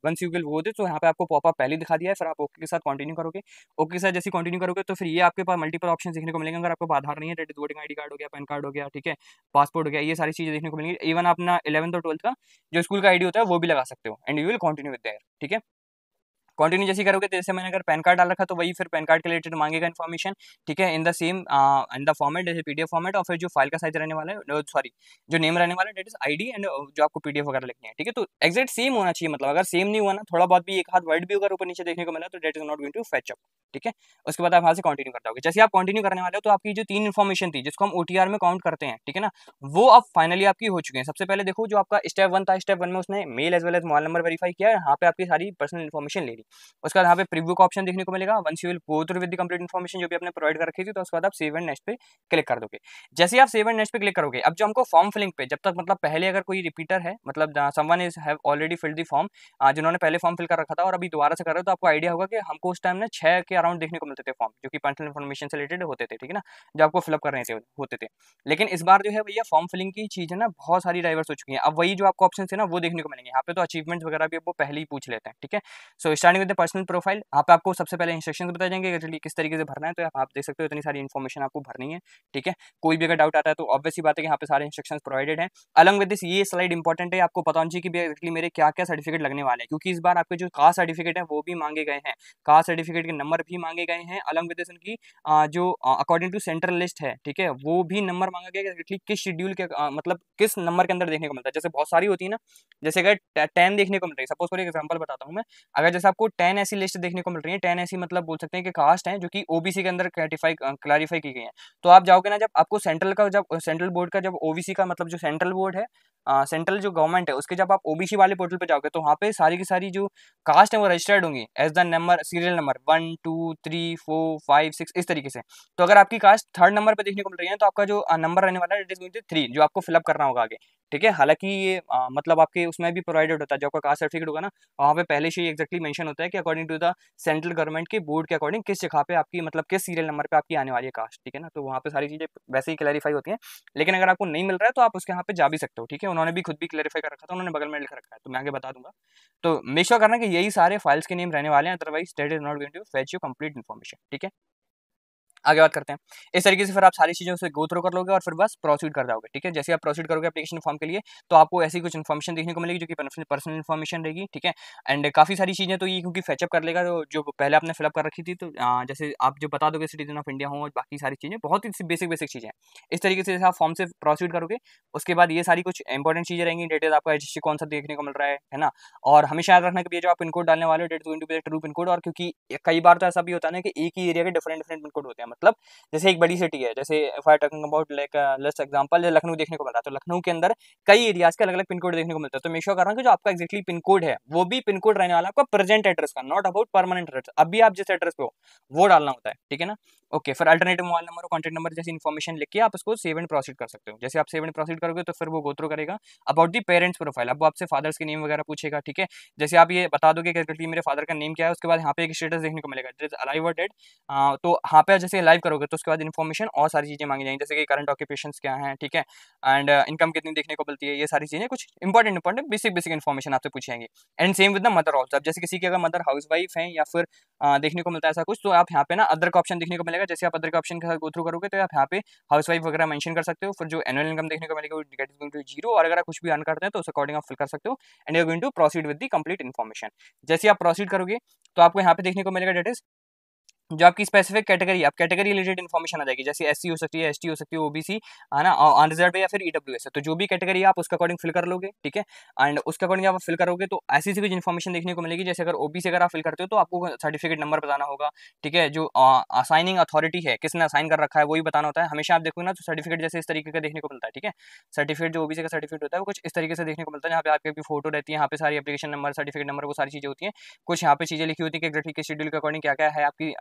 once you will go this, तो यहाँ पे आपको पॉपअप पहले दिखा दिया है, फिर आप ओके के साथ कंटिन्यू करोगे। ओके के साथ जैसे कंटिन्यू करोगे तो फिर ये आपके पास मल्टीपल ऑप्शन देखने को मिलेंगे। अगर आपको आधार नहीं है, that is voting ID card हो गया, पैन कार्ड हो गया, ठीक है, पासपोर्ट हो गया, ये सारी चीजें देखने को मिलेंगी। इवन अपना 11th और 12th का जो स्कूल का आईडी होता है वो भी लगा सकते हो, and you will continue with their, ठीक है। कंटिन्यू जैसे करोगे तो जैसे मैंने अगर पैन कार्ड डाल रखा तो वही फिर पैन कार्ड के रिलेटेड मांगेगा इन्फॉर्मेशन, ठीक है, in the same in the format, जैसे पीडीएफ फॉर्मेट, और फिर जो फाइल का साइज रहने वाला है, सॉरी जो नेम रहने वाला है डेट इज आईडी, एंड जो आपको पीडीएफ वगैरह लिखनी है, ठीक है। तो एक्जैक्ट सेम होना चाहिए, मतलब अगर सेम नहीं हुआ ना, थोड़ा बहुत भी एक हाथ वर्ड भी अगर ऊपर नीचे देखने को मिला तो that is not going to fetch up, ठीक है। उसके बाद आप वहां से कंटिन्यू करते होगे। जैसे आप कंटिन्यू करने वाले हो तो आपकी जो 3 इन्फॉर्मेशन थी जिसको हम ओटीआर में काउंट करते हैं, ठीक है ना, वो अब फाइनली आपकी हो चुकी है। सबसे पहले देखो जो आपका स्टेप 1 था, स्टेप 1 में उसने mail as well as mobile number verify किया, यहाँ पे आपकी सारी पर्सनल इन्फॉर्मेशन ले ली। उसके बाद यहाँ पे प्रीव्यू का ऑप्शन देखने को मिलेगा, once you will go through with the complete information जो भी आपने प्रोवाइड कर रखी थी, तो उसके बाद आप सेव एंड नेक्स्ट पे क्लिक कर दोगे। जैसे आप सेव एंड नेक्स्ट पे क्लिक करोगे, अब जो हमको फॉर्म फिलिंग पे जब तक मतलब पहले अगर कोई रिपीटर है, मतलब someone is have already filled the form, जिन्होंने पहले फॉर्म फिल कर रखा था और अभी दोबारा से कर रहे हो, तो आपको आइडिया होगा कि हमको उस टाइम ना 6 के अराउंड देखने को मिलते थे फॉर्म, जो कि पर्सनल इन्फॉर्मेशन से रिलेटेड होते थे, ठीक है ना, जो आपको फिलअप करने थे होते थे। लेकिन इस बार जो है भैया फॉर्म फिलिंग की चीज है ना बहुत सारी डाइवर्स हो चुकी है। अब वही जो आपको ऑप्शन है ना वो देखने को मिलेंगे। यहाँ पे तो अचीवमेंट वगैरह भी वो पहले ही पूछ लेते हैं, ठीक है। So starting with the personal profile, यहाँ पे आपको सबसे पहले इंस्ट्रक्शंस बताए जाएंगे कि किस तरीके से भरना है। तो आप देख सकते हो इतनी सारी इन्फॉर्मेशन आपको भरनी है, ठीक है। कोई भी अगर डाउट आता है तो ऑब्वियस सी बात है कि यहाँ पे सारे इंस्ट्रक्शंस प्रोवाइडेड हैं। अलॉन्ग विद दिस ये स्लाइड इंपॉर्टेंट है, आपको पता होना चाहिए कि एक्चुअली मेरे क्या क्या सर्टिफिकेट लगने वाले हैं, क्योंकि इस बार आपके जो कास्ट सर्टिफिकेट है वो भी मांगे गए हैं, कास्ट सर्टिफिकेट के नंबर भी मांगे गए हैं। अलॉन्ग विद दिस उनकी जो अकॉर्डिंग टू सेंट्रल लिस्ट है, ठीक है, वो भी नंबर मांगा गया है कि किस शेड्यूल के मतलब किस नंबर के अंदर देखने को मिलता है। जैसे बहुत सारी होती है ना, जैसे अगर 10 देखने को मिल रही है, सपोज फॉर एग्जांपल बताता हूँ मैं, अगर जैसे आपको 10 ऐसी लिस्ट देखने को मिल रही है, 10 ऐसी मतलब बोल सकते हैं कि कास्ट है जो कि ओबीसी के अंदर क्लैरिफाई की गई है, तो आप जाओगे ना, जब आपको सेंट्रल बोर्ड का जब ओबीसी का मतलब जो सेंट्रल बोर्ड है, सेंट्रल जो गवर्नमेंट है उसके, जब आप ओबीसी वाले पोर्टल पे जाओगे तो वहाँ पे सारी की सारी जो कास्ट है वो रजिस्टर्ड होंगी as the number, serial number 1 2 3 4 5 6 इस तरीके से। तो अगर आपकी कास्ट थर्ड नंबर पे देखने को मिल रही है तो आपका जो नंबर रहने वाला है इट इज गोइंग टू 3, जो आपको फिलअप करना होगा आगे, ठीक है। हालांकि ये मतलब आपके उसमें भी प्रोवाइडेड होता है, जो आपका कास्ट सर्टिफिकेट होगा ना, वहाँ पे पहले से ही एक्जैक्टली मेंशन होता है कि according to the central government के बोर्ड के अकॉर्डिंग किस जगह पे आपकी मतलब किस सीरियल नंबर पे आपकी आने वाली है कास्ट, ठीक है ना। तो वहाँ पे सारी चीज़ें वैसे ही क्लैरिफाई होती हैं, लेकिन अगर आपको नहीं मिल रहा है तो आप उसके यहाँ पे जा भी सकते हो, ठीक है। उन्होंने भी खुद भी क्लैरिफाई कर रखा था, उन्होंने बगल में लिख रखा है, तो मैं आगे बता दूंगा। तो मेक श्योर करना कि यही सारे फाइल्स के नेम रहने वाले हैं, otherwise that is not going to fetch you complete information, ठीक है। आगे बात करते हैं। इस तरीके से फिर आप सारी चीज़ों से गो थ्रू कर लोगे और फिर बस प्रोसीड कर जाओगे, ठीक है। जैसे आप प्रोसीड करोगे एप्लीकेशन फॉर्म के लिए तो आपको ऐसी कुछ इन्फॉर्मेशन देखने को मिलेगी जो कि पर्सनल इन्फॉर्मेशन रहेगी, ठीक है। एंड काफ़ी सारी चीज़ें तो ये क्योंकि फैचअप कर लेगा जो पहले आपने फिलअप कर रखी थी, तो जैसे आप जो बता दोगे सिटीजन ऑफ इंडिया हो और बाकी सारी चीज़ें, बहुत ही बेसिक बेसिक चीज़ें हैं। इस तरीके से जैसे आप फॉर्म से प्रोसीड करोगे उसके बाद ये सारी कुछ इंपॉर्टेंट चीज़ें रहेंगी, डेटेज आपका रजिस्ट्री कौन सा देखने को मिल रहा है ना। और हमेशा याद रखना कि ये जो आप पिन कोड डालने वाले हो that going to be true pin code, और क्योंकि कई बार तो ऐसा भी होता है ना कि एक ही एरिया के डिफरेंट डिफरेंट पिन कोड होते हैं, मतलब जैसे एक बड़ी सिटी है, जैसे if I talking about like let's example Lucknow देखने को मिल रहा है, तो लखनऊ के अंदर कई एरियाज के अलग अलग पिन कोड देखने को मिलता है। तो मेक श्योर करना कि जो आपका एक्जैक्टली पिन कोड है वो भी पिन कोड रहने वाला आपका प्रेजेंट एड्रेस का, नॉट अबाउट परमानेंट एड्रेस। अभी आप जिस एड्रेस पे हो वो डालना होता है, ठीक है ना। ओके, फिर अल्टरनेटिव मोबाइल नंबर और कॉन्टैक्ट नंबर जैसी इन्फॉर्मेशन लिख के आप उसको सेव एंड प्रोसीड कर सकते हो। जैसे आप सेव एंड प्रोसीड करोगे तो फिर वो गो थ्रू करेगा अबाउट दी पेरेंट्स प्रोफाइल, अब वो आपसे फादर्स के नेम वगैरह पूछेगा, ठीक है। जैसे आप ये बता दोगे कि मेरे फादर का नेम क्या है, उसके बाद यहाँ पे एक स्टेटस देखने को मिलेगा इट इज अलाइव और डेड। तो यहाँ पे जैसे लाइव करोगे तो उसके बाद इन्फॉर्मेशन और सारी चीज़ें मांगी जाएंगी, जैसे कि करंट ऑक्यूपेशंस क्या हैं, ठीक है, एंड इनकम कितनी देखने को मिलती है, ये सारी चीज़ें कुछ इंपॉर्टेंट बेसिक बेसिक इन्फॉर्मेशन आपसे पूछी जाएंगी। And same with the mother also, अब जैसे किसी की अगर मदर हाउस वाइफ है या फिर देखने को मिलता है ऐसा कुछ, तो आप यहाँ पे ना अदर का ऑप्शन देखने को मिलेगा। जैसे आप अदर का ऑप्शन के साथ गो थ्रू करोगे तो आप यहाँ पे हाउस वाइफ वगैरह मेंशन कर सकते हो। फिर जो एनुअल इनकम देखने को मिलेगी वो गेट इज गोइंग टू 0, और अगर आप कुछ भी अर्न करते हैं तो उस अकॉर्डिंग आप फिल कर सकते हो and you are going to proceed with the complete information. जैसे आप प्रोसीड करोगे तो आपको यहाँ पे देखने को मिलेगा डेट इज जो आपकी स्पेसिफिक कैटेगरी, आप कैटेगरी रिलेटेड इन्फॉर्मेशन आ जाएगी, जैसे एससी हो सकती है, एसटी हो सकती है, ओबीसी है ना, अनरिजर्व या फिर ईडब्ल्यूएस है, तो जो भी कैटेगरी है आप उसके अकॉर्डिंग फिल कर लोगे, ठीक है। एंड उसके अकॉर्डिंग आप फिल करोगे तो ऐसी सी कुछ इन्फॉर्मेशन देखने को मिलेगी। जैसे अगर ओबीसी अगर आप फिल करते हो तो आपको सर्टिफिकेट नंबर बताना होगा, ठीक है। जो असाइनिंग अथॉरिटी है, किसने असाइन कर रखा है, वही बताना होता है। हमेशा आप देखोगे ना तो सर्टिफिकेट जैसे इस तरीके का देखने को मिलता है, ठीक है। सर्टिफिकेट जो ओबीसी का सर्टिफिकेट होता है वो कुछ इस तरीके से देखने को मिलता है, यहाँ पे आपकी फोटो रहती है, यहाँ पे सारी एप्लीकेशन नंबर, सर्टिफिकेट नंबर, वो सारी चीजें होती हैं। कुछ यहाँ पे चीजें लिखी होती है कि एग्जैक्टली किस शेड्यूल के अकॉर्डिंग क्या क्या है आपकी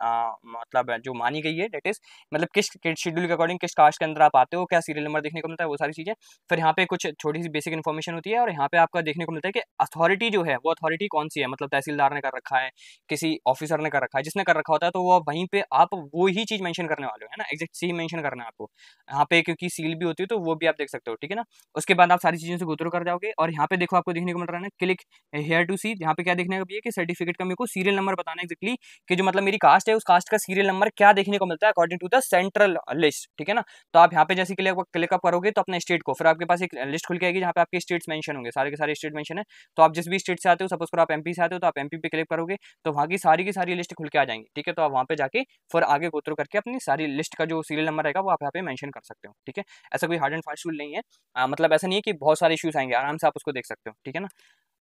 मतलब जो मानी गई है, डेट इज मतलब किस शेड्यूल के अकॉर्डिंग किस कास्ट के अंदर आप आते हो, क्या सीरियल नंबर देखने को मिलता है, वो सारी चीजें। फिर यहाँ पे कुछ छोटी सी बेसिक इन्फॉर्मेशन होती है, और यहाँ पे आपका देखने को मिलता है कि अथॉरिटी जो है वो अथॉरिटी कौन सी है, मतलब तहसीलदार ने कर रखा है, किसी ऑफिसर ने कर रखा है, जिसने कर रखा होता है तो वो वहीं पे आप वो ही चीज मेंशन करने वाले हो, है ना, एग्जैक्ट सेम मेंशन करना है आपको यहाँ पे, क्योंकि सील भी होती है तो वो भी आप देख सकते हो, ठीक है ना। उसके बाद आप सारी चीजों से गो थ्रू कर जाओगे और यहाँ पे देखो आपको देखने को मिल रहा है क्लिक हेयर टू सी, यहाँ पे क्या देखने को भी है कि सर्टिफिकेट का मेरे को सीरियल नंबर बताना है एक्जैक्टली कि जो मतलब मेरी कास्ट है उस कास्ट का सीरियल नंबर क्या देखने को मिलता है according to the central list, ठीक है ना। तो आप यहाँ पे जैसे क्लिक अप करोगे तो अपने स्टेट को, फिर आपके पास एक लिस्ट खुल के आएगी जहाँ पे आपके स्टेट्स मेंशन होंगे, सारे के सारे स्टेट मेंशन है। तो आप जिस भी स्टेट से आते हो, सपोज करो आप एमपी से आते हो तो आप एमपी पे क्लिक करोगे तो वहाँ की सारी लिस्ट खुल के आ जाएंगी, ठीक है। तो आप वहाँ पे जाके फिर आगे गो थ्रू करके अपनी सारी लिस्ट का जो सीरियल नंबर रहेगा वो आप यहाँ पे मेंशन कर सकते हो, ठीक है। ऐसा कोई हार्ड एंड फास्ट रूल नहीं है, मतलब ऐसा नहीं है कि बहुत सारे इश्यूज आएंगे, आराम से आप उसको देख सकते हो, ठीक है ना।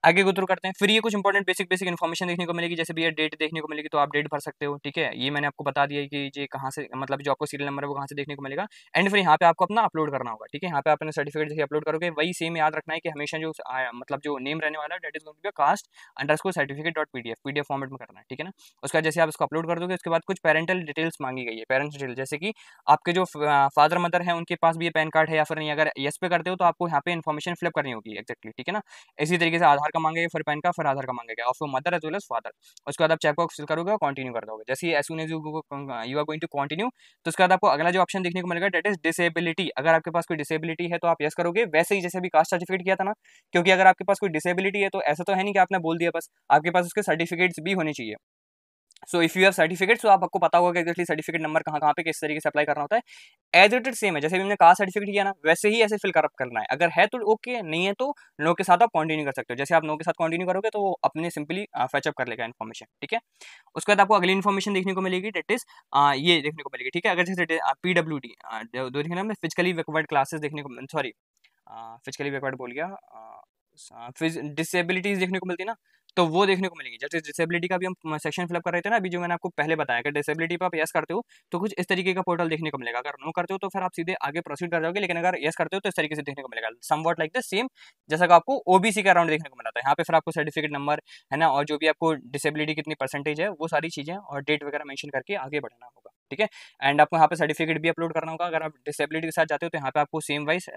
आगे गो थ्रू करते हैं। फिर ये कुछ इंपॉर्टेंट बेसिक बेसिक इन्फॉर्मेशन देखने को मिलेगी, जैसे भैया डेट देखने को मिलेगी तो आप डेट भर सकते हो, ठीक है। ये मैंने आपको बता दिया कि ये कहाँ से मतलब जो आपको सीरियल नंबर है वो कहाँ से देखने को मिलेगा। एंड फिर यहाँ पे आपको अपना अपलोड करना होगा, ठीक है। यहाँ पे अपने सर्टिफिकेट जैसे अपलोड करोगे वही सेम याद रखना है कि हमेशा जो मतलब जो नेम रहने वाला है that is going to be caste underscore certificate dot PDF format में करना है, ठीक है ना। उसके बाद जैसे आप इसको अपलोड कर दोगे उसके बाद कुछ पेरेंटल डिटेल्स मांगी गई है, पेरेंट्स डिटेल, जैसे कि आपके जो फादर मदर है उनके पास भी ये पैन कार्ड है या फिर नहीं, अगर येस पे करते हो तो आपको यहाँ पे इन्फॉर्मेशन फिलअप करनी होगी एक्जैक्टली, ठीक है ना। इसी तरीके से आधार आधार का मांगेगा, फिर पैन का, फिर आधार का मांगेगा, और फिर mother as well as father. उसके बाद आप चेक बॉक्स फिल करोगे और कंटिन्यू कर दोगे। जैसे as soon as you are going to continue, तो उसके बाद आपको अगला जो ऑप्शन देखने को मिलेगा डेट इज डिसेबिलिटी। अगर आपके पास कोई डिसेबिलिटी है तो आप यस करोगे, वैसे ही जैसे अभी कास्ट सर्टिफिकेट किया था ना, क्योंकि अगर आपके पास कोई डिसेबिलिटी है तो ऐसा तो है नहीं कि आपने बोल दिया बस, आपके पास उसके सर्टिफिकेट्स भी होने चाहिए। So if you have certificate, तो आपको पता होगा कि एक्चुअली सर्टिफिकेट नंबर कहाँ कहाँ पे किस तरीके से अप्लाई करना होता है। एज इट इज सेम है, जैसे हमने कास्ट सर्टिफिकेट किया ना, वैसे ही ऐसे फिल करना है। अगर है तो ओके, नहीं है तो नो के साथ आप कंटिन्यू कर सकते हो। जैसे आप नो के साथ कंटिन्यू करोगे तो वो अपने सिंपली फैचअप कर लेगा इन्फॉर्मेशन, ठीक है। उसके बाद आपको अगली इन्फॉर्मेशन देखने को मिलेगी, डेट इज ये देखने को मिलेगी, ठीक है। अगर जैसे PWD दो देखना, मैं फिजिकली बैकवर्ड क्लासेस देखने को, सॉरी फिजिकली बैकवर्ड बोल गया, डिसेबिलिटीज देखने को मिलती है ना, तो वो देखने को मिलेगी। जैसे डिसेबिलिटी का भी हम सेक्शन फिलअप कर रहे थे ना अभी, जो मैंने आपको पहले बताया कि डिसेबिलिटी पे आप यस करते हो तो कुछ इस तरीके का पोर्टल देखने को मिलेगा। अगर नो करते हो तो फिर आप सीधे आगे प्रोसीड कर जाओगे, लेकिन अगर यस करते हो तो इस तरीके से देखने को मिलेगा, समवॉट लाइक द सेम जैसा कि आपको ओबीसी का अराउंड देखने को मिला था। यहाँ पे फिर आपको सर्टिफिकेट नंबर है ना, और जो भी आपको डिसेबिलिटी कितनी परसेंटेज है वो सारी चीजें और डेट वगैरह मेंशन करके आगे बढ़ना होगा, ठीक है। एंड आपको यहाँ पे सर्टिफिकेट भी अपलोड करना होगा। अगर आप डिसेबिलिटी के साथ जाते हो तो यहाँ पे आपको सेम वाइज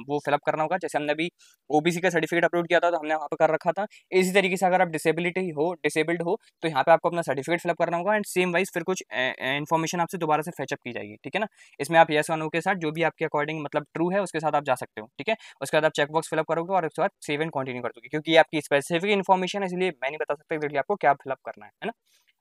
वो फिलअप करना होगा। जैसे हमने अभी ओबीसी का सर्टिफिकेट अपलोड किया था तो हमने वहाँ पे कर रखा था, इसी तरीके से अगर आप डिसेबल्ड हो तो यहाँ पे आपको अपना सर्टिफिकेट फिलअप करना होगा। एंड सेम वाइज फिर कुछ इन्फॉर्मेशन आपसे दोबारा से फेचअप की जाएगी, ठीक है ना। इसमें आप यस और नो के साथ जो भी आपके अकॉर्डिंग मतलब ट्रू है उसके साथ आप जा सकते हो, ठीक है। उसके बाद आप चेकबॉक्स फिलअप करोगे और उसके बाद सेव एंड कंटिन्यू कर दोगे, क्योंकि ये आपकी स्पेसिफिक इन्फॉर्मेशन है, इसलिए मैं नहीं बता सकता एक्चुअली आपको क्या फिलअप करना है ना।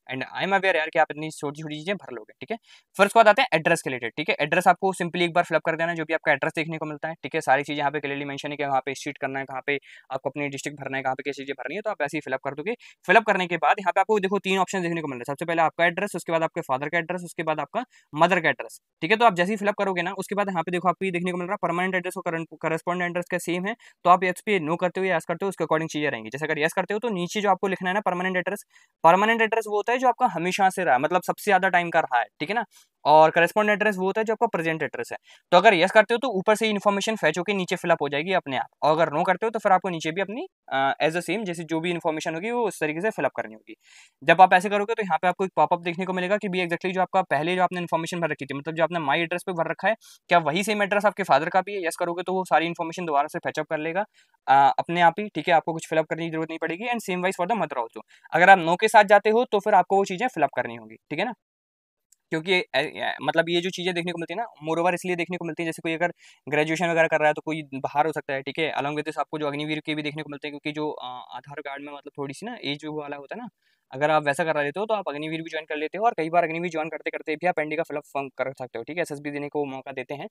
एंड आई एम अवेयर यार कि आप इतनी छोटी छोटी चीजें भर लोगे, ठीक है। फिर उसके बाद आते हैं एड्रेस के रिलेटेड, ठीक है। एड्रेस आपको सिंपली एक बार फिलअप कर देना, जो भी आपका एड्रेस देखने को मिलता है, ठीक है। सारी चीजें यहाँ पे क्लियरली मेंशन है कि वहाँ पे स्ट्रीट करना है, कहाँ पे आपको अपनी डिस्ट्रिक्ट भरना है, कहाँ पे क्या चीजें भरनी है, तो आप ऐसे ही फिलअप कर दोगे। फिलअप करने के बाद यहाँ पे आपको देखो 3 ऑप्शन देखने को मिल रहे हैं। सबसे पहले आपका एड्रेस, उसके बाद आपके फादर का एड्रेस, उसके बाद आपका मदर का एड्रेस, ठीक है। तो आप जैसे ही फिलअप करोगे ना, उसके बाद यहाँ पे देखो आपको ये देखने को मिल रहा है परमानेंट एड्रेस और करस्पॉन्डेंट एड्रेस का सेम है, तो आप इस पे नो करते हो या यस करते हो उसके अकॉर्डिंग चीजें रहेंगी। जैसे अगर यस करते हो तो नीचे जो आपको लिखना है ना परमानेंट एड्रेस वो होता है जो आपका हमेशा से रहा है, मतलब सबसे ज्यादा टाइम का रहा है, ठीक है ना। और करस्पॉन्डेंट एड्रेस वो होता है जो आपका प्रेजेंट एड्रेस है। तो अगर यस करते हो तो ऊपर से इन्फॉर्मेशन फैच होकर नीचे फिलअप हो जाएगी अपने आप, और अगर नो करते हो तो फिर आपको नीचे भी अपनी एज अ सेम जैसे जो भी इन्फॉर्मेशन होगी वो उस तरीके से फिलअप करनी होगी। जब आप ऐसे करोगे तो यहाँ पे आपको एक पॉपअप देखने को मिलेगा कि भी एक्जैक्टली जो आपका पहले जो आपने इन्फॉर्मेशन भर रखी थी, मतलब जो आपने माई एड्रेस पे भर रखा है, क्या वही सेम एड्रेस आपके फादर का भी है। यस करोगे तो वो सारी इन्फॉर्मेशन दोबारा से फैचअप कर लेगा अपने आप ही, ठीक है। आपको कुछ फिलअप करने की जरूरत नहीं पड़ेगी। And same wise for the mother also, अगर आप नो के साथ जाते हो तो फिर आपको वो चीजें फिलअप करनी होगी, ठीक है ना। क्योंकि मतलब ये जो चीज़ें देखने को मिलती है ना, मोरोवर इसलिए देखने को मिलती है, जैसे कोई अगर ग्रेजुएशन वगैरह कर रहा है तो कोई बाहर हो सकता है, ठीक है। अलॉन्ग विद दिस आपको जो अग्निवीर के भी देखने को मिलते हैं, क्योंकि जो आधार कार्ड में मतलब थोड़ी सी ना एज वाला होता है ना, अगर आप वैसा करा लेते हो तो आप अग्निवीर भी ज्वाइन कर लेते हो, और कई बार अग्निवीर ज्वाइन करते करते भी आप एनडी का फिलअप फॉर्म कर सकते हो, ठीक है। एसएसबी देने को मौका देते हैं,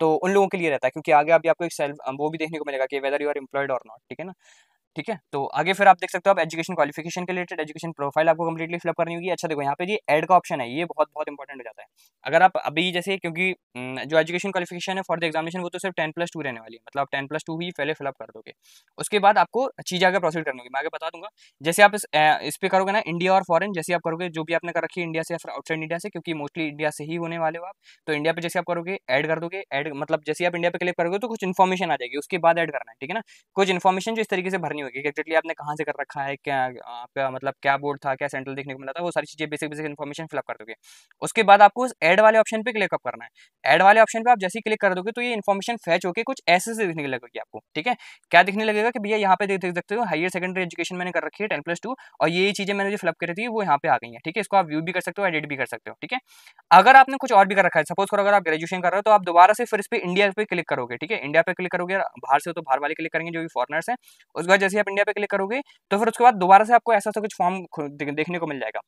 तो उन लोगों के लिए रहता है, क्योंकि आगे अभी आपको एक सेल्फ वो भी देखने को मिलेगा कि वेदर यू आर एम्प्लॉयड और नॉट, ठीक है ना। ठीक है, तो आगे फिर आप देख सकते हो, आप एजुकेशन क्वालिफिकेशन के रिलेटेड एजुकेशन प्रोफाइल आपको कंप्लीटली फिलअप करनी होगी। अच्छा देखो यहाँ पे ये ऐड का ऑप्शन है, ये बहुत बहुत इंपॉर्टेंट हो जाता है। अगर आप अभी जैसे, क्योंकि जो एजुकेशन क्वालिफिकेशन है फॉर द एग्जामिनेशन वो तो सिर्फ 10+2 रहने वाली है, मतलब आप 10+2 ही पहले फिलअप कर दोगे। उसके बाद आपको चीज़ आगे प्रोसीड करनी होगी, मैं आगे बता दूंगा। जैसे आप इस पे करोगे ना, इंडिया और फॉरेन, जैसे आप करोगे जो भी आपने कर रखी है इंडिया से या फिर आउटसाइड इंडिया से, क्योंकि मोस्टली इंडिया से ही होने वाले हो आप, तो इंडिया पे जैसे आप करोगे ऐड कर दोगे। ऐड मतलब जैसे आप इंडिया पे क्लिक करोगे तो कुछ इन्फॉर्मेशन आ जाएगी, उसके बाद ऐड करना है, ठीक है ना। कुछ इन्फॉर्मेशन जो इस तरीके से भरनी होगी, एक्जेक्टली आपने कहाँ से कर रखा है, क्या आपका मतलब क्या बोर्ड था, क्या सेंट्रल देखने को मिला था, वो सारी चीजें बेसिक बेसिक इन्फॉर्मेशन फिलअप कर दोगे। उसके बाद आपको उस ऐड वाले ऑप्शन पे क्लिक अप करना है। ऐड वाले ऑप्शन पे आप जैसे ही क्लिक कर दोगे तो ये इन्फॉर्मेशन फैच होकर कुछ ऐसे से दिखने लगेगी आपको, ठीक है। क्या दिखने लगेगा कि भैया यहाँ पे देख सकते हो हायर सेकेंडरी एजुकेशन मैंने कर रखी है 10+2, और ये चीजें मैंने जो फिलअप करी थी वो यहाँ पे आ गई है, ठीक है। इसको आप व्यू भी कर सकते हो, एडिट भी कर सकते हो, ठीक है। अगर आपने कुछ और भी कर रखा है, सपोज करो अगर आप ग्रेजुएशन कर रहे हो तो आप दोबारा से फिर इस पे इंडिया पे क्लिक करोगे, ठीक है। इंडिया पे क्लिक करोगे, बाहर से हो तो बाहर वाले क्लिक करेंगे जो भी फॉरनर्स हैं। उसके बाद जैसे आप इंडिया पे क्लिक करोगे तो फिर उसके बाद दोबारा से आपको ऐसा सा कुछ फॉर्म देखने को मिल जाएगा।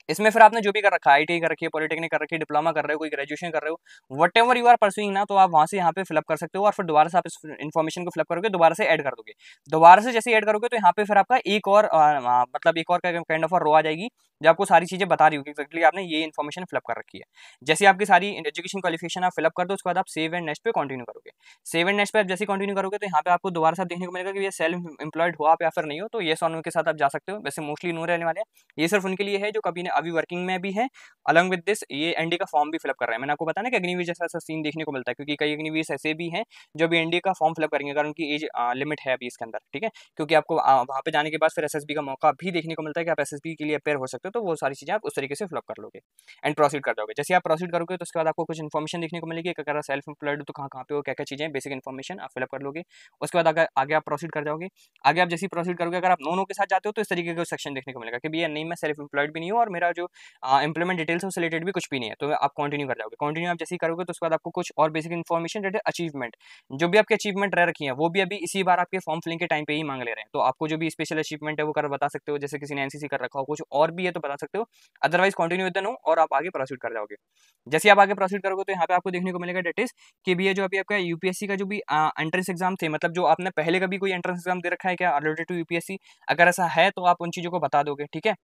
इसमें फिर आपने जो भी कर रखा है, आईटीआई कर रखी है, पॉलिटेक्निक कर रखी है, डिप्लोमा कर रहे हो, कोई ग्रेजुएशन कर रहे हो, whatever you are pursuing ना, तो आप वहां से यहाँ पे फिलअप कर सकते हो। और फिर दोबारा से आप इस इन्फॉर्मेशन को फिलअप करोगे, दोबारा से ऐड कर दोगे। दोबारा से जैसे ऐड करोगे तो यहाँ पे फिर आपका एक और मतलब एक और काइंड ऑफ रो आ जाएगी जो आपको सारी चीजें बता रही होगी एक्जेक्टली आपने ये इन्फॉर्मेशन फिलअप कर रखी है। जैसे आपकी सारी एजुकेशन क्वालिफिकेशन आप फिलअप कर दो, उसके बाद आप सेव एंड नेक्स्ट पे कंटिन्यू करोगे। सेव एंड नेक्स्ट पे आप जैसे कंटिन्यू करोगे तो यहाँ पे आपको दोबारा से देखने को मिलेगा कि ये सेल्फ एम्प्लॉयड हो आप या फिर नहीं हो, तो ये ऑन के साथ आप जा सकते हो। वैसे मोस्टली नो रहने वाले हैं, ये सिर्फ उनके लिए है जो कभी अभी वर्किंग में भी है, अलॉन्ग विद दिस ये एनडीए का फॉर्म भी फिलअप कर रहे हैं। मैंने आपको बताया ना कि अग्निवीर जैसा ऐसा सीन देखने को मिलता है, क्योंकि कई अग्निवीर ऐसे भी हैं जो भी एनडीए का फॉर्म फिलअप करेंगे, अगर उनकी एज लिमिट है अभी इसके अंदर, ठीक है, क्योंकि आपको वहाँ पे जाने के बाद फिर एसएसबी का मौका भी देखने को मिलता है कि आप एसएसबी के लिए अपेयर हो सकते हो, तो वो सारी चीज़ें आप उस तरीके से फिलअप कर लोगे एंड प्रोसीड कर जाओगे। जैसे आप प्रोसीड करोगे तो उसके बाद आपको कुछ इन्फॉर्मेशन देखने को मिलेगी कि अगर सेल्फ एम्प्लॉयड हो तो कहाँ कहाँ पे हो, क्या क्या चीज़ें, बेसिक इन्फॉर्मेशन आप फिलअप कर लोगे। उसके बाद आगे आप प्रोसीड कर जाओगे। आगे आप जैसे ही प्रोसीड करोगे, अगर आप नोनो के साथ जाते हो तो इस तरीके का सेक्शन देखने को मिलेगा कि भैया नहीं मैं सेल्फ एम्प्लॉयड भी नहीं हूँ और मेरा जो एम्प्लॉयमेंट डिटेल्स है उससे रिलेटेड भी कुछ भी नहीं है, तो आप कंटिन्यू कर जाओगे। कंटिन्यू आप जैसे ही करोगे तो उसके बाद आपको कुछ और बेसिक इन्फॉर्मेशन रिलेटेड अचीवमेंट, जो भी आपके अचीवमेंट रह रखी है वो भी अभी इसी बार आपके फॉर्म फिलिंग के टाइम पे ही मांग ले रहे हैं, तो आपको जो भी स्पेशल अचीवमेंट है वो कर बता सकते हो, जैसे किसी ने एनसीसी कर रखा हो, कुछ और भी है तो बता सकते हो, otherwise continue with the no और आप आगे प्रोसीड कर जाओगे। जैसे आप आगे प्रोसीड करोगे तो यहाँ पे आपको देखने को मिलेगा डेट इज कि भी ये जो अभी आपका यूपीएससी का जो भी एंट्रेंस एग्जाम थे, मतलब जो आपने पहले कभी कोई एंट्रेंस एग्जाम दे रखा है क्या रिलेटेड टू यूपीएससी, अगर ऐसा है तो आप उन चीज़ों को बता दोगे, ठीक है।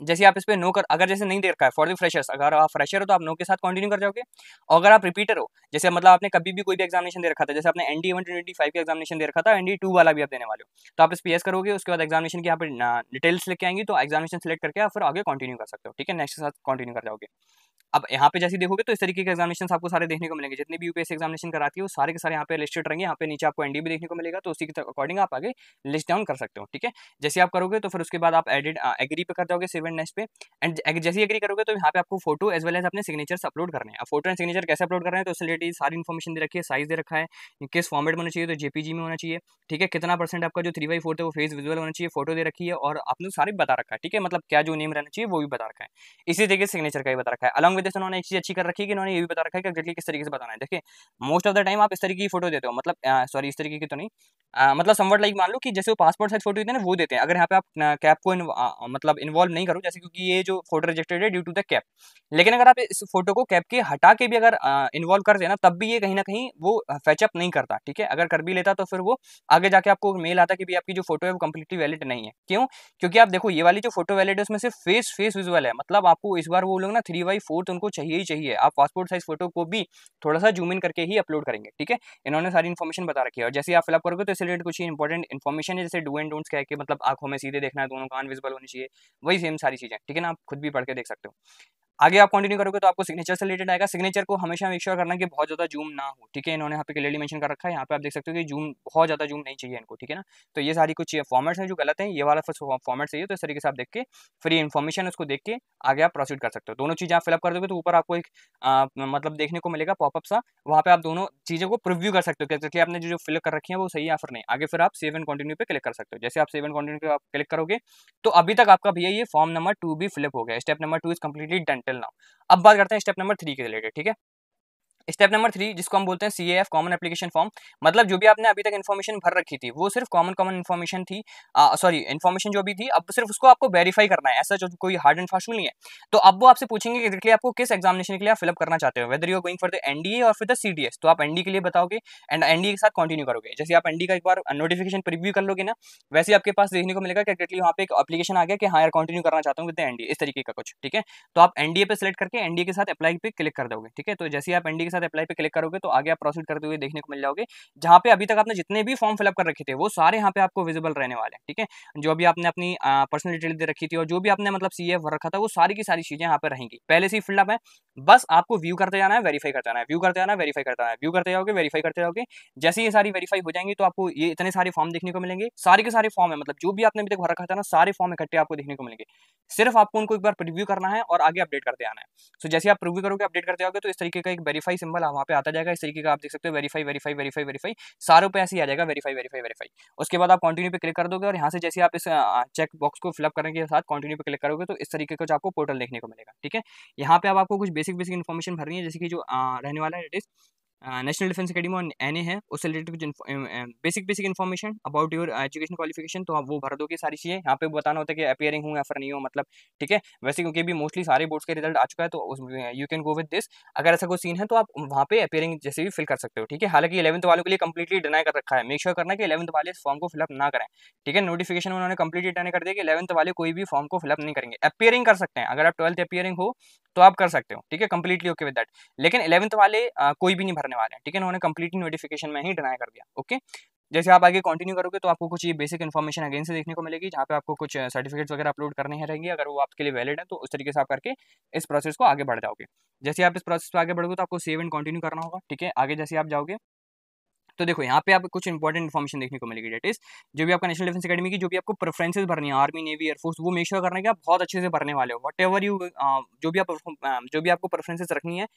जैसे आप इस पे नो कर, अगर जैसे नहीं दे रखा है फॉर द फ्रेशर्स, अगर आप फ्रेशर हो तो आप नो के साथ कंटिन्यू कर जाओगे। और अगर आप रिपीटर हो, जैसे मतलब आपने कभी भी कोई भी एग्जामिनेशन दे रखा था, जैसे आपने एनडी 125 का एग्जामिनेशन दे रखा था, एनडी 2 वाला भी आप देने वाले हो, तो आप इस पे यस करोगे। उसके बाद एग्जामिनेशन की यहाँ पे डिटेल्स लेके आएंगी, तो एग्जामिनेशन सेलेक्ट करके आप फिर आगे कंटिन्यू कर सकते हो, ठीक है, नेक्स्ट के साथ कंटिन्यू कर जाओगे। अब यहाँ पे जैसे देखोगे तो इस तरीके के एग्जामिनेशन आपको सारे देखने को मिलेंगे, जितने भी यूपीएससी एग्जामिनेशन कराती है वो सारे के सारे यहाँ पे लिस्टेड रहेंगे। यहाँ पे नीचे आपको एनडी भी देखने को मिलेगा, तो उसी के अकॉर्डिंग आप आगे लिस्ट डाउन कर सकते हो, ठीक है। जैसे आप करोगे तो फिर उसके बाद आप एडिट एग्री पे कर जाओगे, सेव एंड नेक्स्ट पे, एंड जैसे ही एग्री करोगे तो यहाँ पे आपको फोटो एज वेल एज अपने सिग्नेचर्स अपलोड करने हैं। अब फोटो एंड सिग्नेचर कैसे अपलोड कर रहे हैं, तो उससे रिलेटेड सारी इन्फॉर्मेशन दे रखी है, साइज दे रखा है, किस फॉर्मेट में होना चाहिए, तो जेपीजी में होना चाहिए, ठीक है, कितना परसेंट आपका जो 3/4 है वो फेस विजुअल होना चाहिए, फोटो दे रखी है और आपने सारी बता रखा है, ठीक है, मतलब क्या जो नेम रहना चाहिए वो भी बता रखा है। इसी तरीके से सिग्नेचर का भी बता रखा है। अलॉन्ग विद दिस उन्होंने एक चीज अच्छी कर रखी है कि उन्होंने ये भी बता रखा है कि एग्जैक्टली किस तरीके से बताना है। देखिए मोस्ट ऑफ द टाइम आप इस तरीके की फोटो देते हो, मतलब सॉरी इस तरीके की तो नहीं, मतलब समवट लाइक मान लो कि जैसे वो पासपोर्ट साइज फोटो देते हैं ना वो देते हैं, अगर यहाँ पे आप कैप को मतलब इन्वॉल्व नहीं करो, जैसे क्योंकि ये जो फोटो रिजेक्टेड है ड्यू टू द कैप, लेकिन अगर आप इस फोटो को कैप के हटा के भी अगर इन्वॉल्व कर देना तब भी ये कहीं ना कहीं वो फैचअप नहीं करता, ठीक है। अगर कर भी लेता तो फिर वो आगे जाके आपको मेल आता कि भी आपकी जो फोटो है वो कंप्लीटली वैलिड नहीं है। क्यों? क्योंकि आप देखो ये वाली जो फोटो वैलिड है उसमें सिर्फ फेस विजुअल है, मतलब आपको इस बार वो लोग ना 3/4 उनको चाहिए ही चाहिए, आप पासपोर्ट साइज फोटो को भी थोड़ा सा जूम इन करके ही अपलोड करेंगे, ठीक है। इन्होंने सारी इन्फॉर्मेशन बता रखी है, और जैसे ही आप फिलअप करोगे तो इससे रिलेटेड कुछ इंपॉर्टेंट इन्फॉर्मेशन है, जैसे डू एंड डोंट्स क्या है कि मतलब आंखों में सीधे देखना है, दोनों कान विजिबल होने चाहिए, वही सेम सारी चीजें, ठीक है ना, आप खुद भी पढ़ के देख सकते हो। आगे आप कंटिन्यू करोगे तो आपको सिग्नेचर से रिलेटेड आएगा। सिग्नेचर को हमेशा मेक श्योर करना कि बहुत ज्यादा जूम ना हो, ठीक है। इन्होंने यहाँ पे क्लियरली मेंशन कर रखा है, यहाँ पे आप देख सकते हो कि जूम बहुत ज्यादा जूम नहीं चाहिए इनको, ठीक है ना। तो ये सारी कुछ फॉर्मेट्स हैं जो गलत हैं, ये वाला फॉर्मेट चाहिए, तो इस तरीके से आप देख के फिर ये इन्फॉर्मेशन उसको देख के आगे आप प्रोसीड कर सकते हो। दोनों चीजें आप फिलअप कर दोगे तो ऊपर आपको एक मतलब देखने को मिलेगा पॉपअप सा, वहाँ पे आप दोनों चीजों को प्रिव्यू कर सकते हो कि आपने जो फिल कर रखी है वो सही है या फिर नहीं। आगे फिर आप सेव एंड कंटिन्यू पे क्लिक कर सकते हो। जैसे आप सेव एंड कंटिन्यू पे आप क्लिक करोगे तो अभी तक आपका भैया ये फॉर्म नंबर 2 भी फिलअप हो गया, step number 2 is completely done till now. अब बात करते हैं स्टेप नंबर 3 के रिलेटेड, ठीक है। स्टेप नंबर 3 जिसको हम बोलते हैं CAF कॉमन एप्लीकेशन फॉर्म, मतलब जो भी आपने अभी तक इन्फॉर्मेशन भर रखी थी वो सिर्फ कॉमन इन्फॉर्मेशन थी, सॉरी इन्फॉर्मेशन जो भी थी, अब सिर्फ उसको आपको वेरीफाई करना है, ऐसा जो कोई हार्ड एंड फास्ट रूल नहीं है। तो अब वो आपसे पूछेंगे कि एग्जैक्टली आपको किस एग्जामिनेशन के लिए आप फिलअप करना चाहते हो, whether you are going for the NDA और फिर द CDS, तो आप एनडी के लिए बताओगे एंड एनडी के साथ कंटिन्यू करोगे। जैसे आप एनडी का एक बार नोटिफिकेशन प्रीव्यू कर लोगे ना, वैसे आपके पास देखने को मिलेगा कि एग्जैक्टली वहाँ पे एक एप्लीकेशन आ गया कि हाँ यार कंटिन्यू करना चाहता हूँ विद द एनडी, इस तरीके का कुछ, ठीक है। तो आप एनडीए पे सिलेक्ट करके एनडीए के साथ अप्लाई पे क्लिक कर दोगे, ठीक है। तो जैसे आप एनडीए के साथ अप्लाई पे क्लिक करोगे तो आगे आप प्रोसीड करते हुए देखने को मिल जाओगे, जहाँ पे अभी तक आपने जितने भी फॉर्म फिलअप कर रखे थे वो सारे यहाँ पे आपको विजिबल रहने वाले हैं, ठीक है। जो भी आपने अपनी पर्सनल डिटेल दे रखी थी और जो भी आपने मतलब CAF भर रखा था वो सारी की सारी चीजें यहाँ पे रहेंगी, पहले से ही फिलअप है। बस आपको व्यू करते जाना है, वेरीफाई करते जाना है, व्यू करते जाना है, वेरीफाई करते जाना है, व्यू करते जाओगे, वेरीफाई करते जाओगे। जैसे ही ये सारी वेरीफाई हो जाएंगी तो आपको ये इतने सारे फॉर्म देखने को मिलेंगे, सारे के सारे फॉर्म है, मतलब जो भी आपने अभी तक भर रखा था ना सारे फॉर्म इकट्ठे आपको देखने को मिलेंगे। सिर्फ आपको उनको एक बार प्रीव्यू करना है और आगे अपडेट करते आना है। तो जैसे आप प्रीव्यू करोगे, अपडेट करते जाओगे तो इस तरीके का एक वेरीफाई सिंबल वहाँ पे आता जाएगा, इस तरीके का आप देख सकते हो, वेरीफाई वेरीफाई वेरीफाई वेरीफाई, सारों पे ऐसे ही आ जाएगा वेरीफाई वेरीफाई वेरीफाई। उसके बाद आप कंटिन्यू पे क्लिक कर दोगे और यहाँ से जैसे आप इस चेक बॉक्स को फिलअप करने के साथ कंटिन्यू पे क्लिक करोगे तो इस तरीके का आपको पोर्टल देखने को मिलेगा, ठीक है। यहाँ पे अब आपको कुछ बेसिक बेसिक इन्फॉर्मेशन भरनी है, जैसे कि जो रहने वाला है it is national defence academy और एनए है, उससे रिलेटेड कुछ basic information about your education qualification, तो आप वो भर दोगे सारी चीज़ें। यहाँ पे बताना होता है कि अपियरिंग हूँ या फिर नहीं हूँ, मतलब ठीक है। वैसे क्योंकि भी मोस्टली सारे बोर्ड्स के रिजल्ट आ चुका है तो you can go with this. अगर ऐसा कोई सीन है तो आप वहाँ पे अपियरिंग जैसे भी फिल कर सकते हो, ठीक है। हालांकि 11th वालों के लिए कंप्लीटली डिनाई कर रखा है, मेक श्योर करना कि 11th वाले इस फॉर्म को फिलअप ना करें, ठीक है। नोटिफिकेशन उन्होंने कंप्लीटली डिनाई कर दिया कि 11th वाले कोई भी फॉर्म को फिलअप नहीं करेंगे। अपियरिंग कर सकते हैं, अगर आप 12th अपियरिंग हो तो आप कर सकते हो, ठीक है, कंप्लीटली ओके विद दैट। लेकिन 11th वाले कोई भी नहीं भरने वाले हैं, ठीक है। उन्होंने कंप्लीटली नोटिफिकेशन में ही डिनाई कर दिया, ओके। जैसे आप आगे कंटिन्यू करोगे तो आपको कुछ ये बेसिक इन्फॉर्मेशन अगेन से देखने को मिलेगी, जहाँ पे आपको कुछ सर्टिफिकेट्स वगैरह अपलोड करने हैं रहेंगे, अगर वो आपके लिए वैलिड है तो उस तरीके से आप करके इस प्रोसेस को आगे बढ़ जाओगे। जैसे आप इस प्रोसेस पे आगे बढ़ोगे तो आपको सेव एंड कंटिन्यू करना होगा, ठीक है। आगे जैसे आप जाओगे तो देखो यहाँ पे आप कुछ इंपॉर्टेंट इन्फॉर्मेशन देखने को मिलेगी, डेट इज जो भी आपका नेशनल डिफेंस अकेडमी की जो भी आपको प्रेफरेंसेस भरनी है, आर्मी नेवी एयरफोर्स, वो मेक श्योर करना है कि आप बहुत अच्छे से भरने वाले हो। वट एवर यू जो भी आपको प्रेफरेंसेस रखनी है,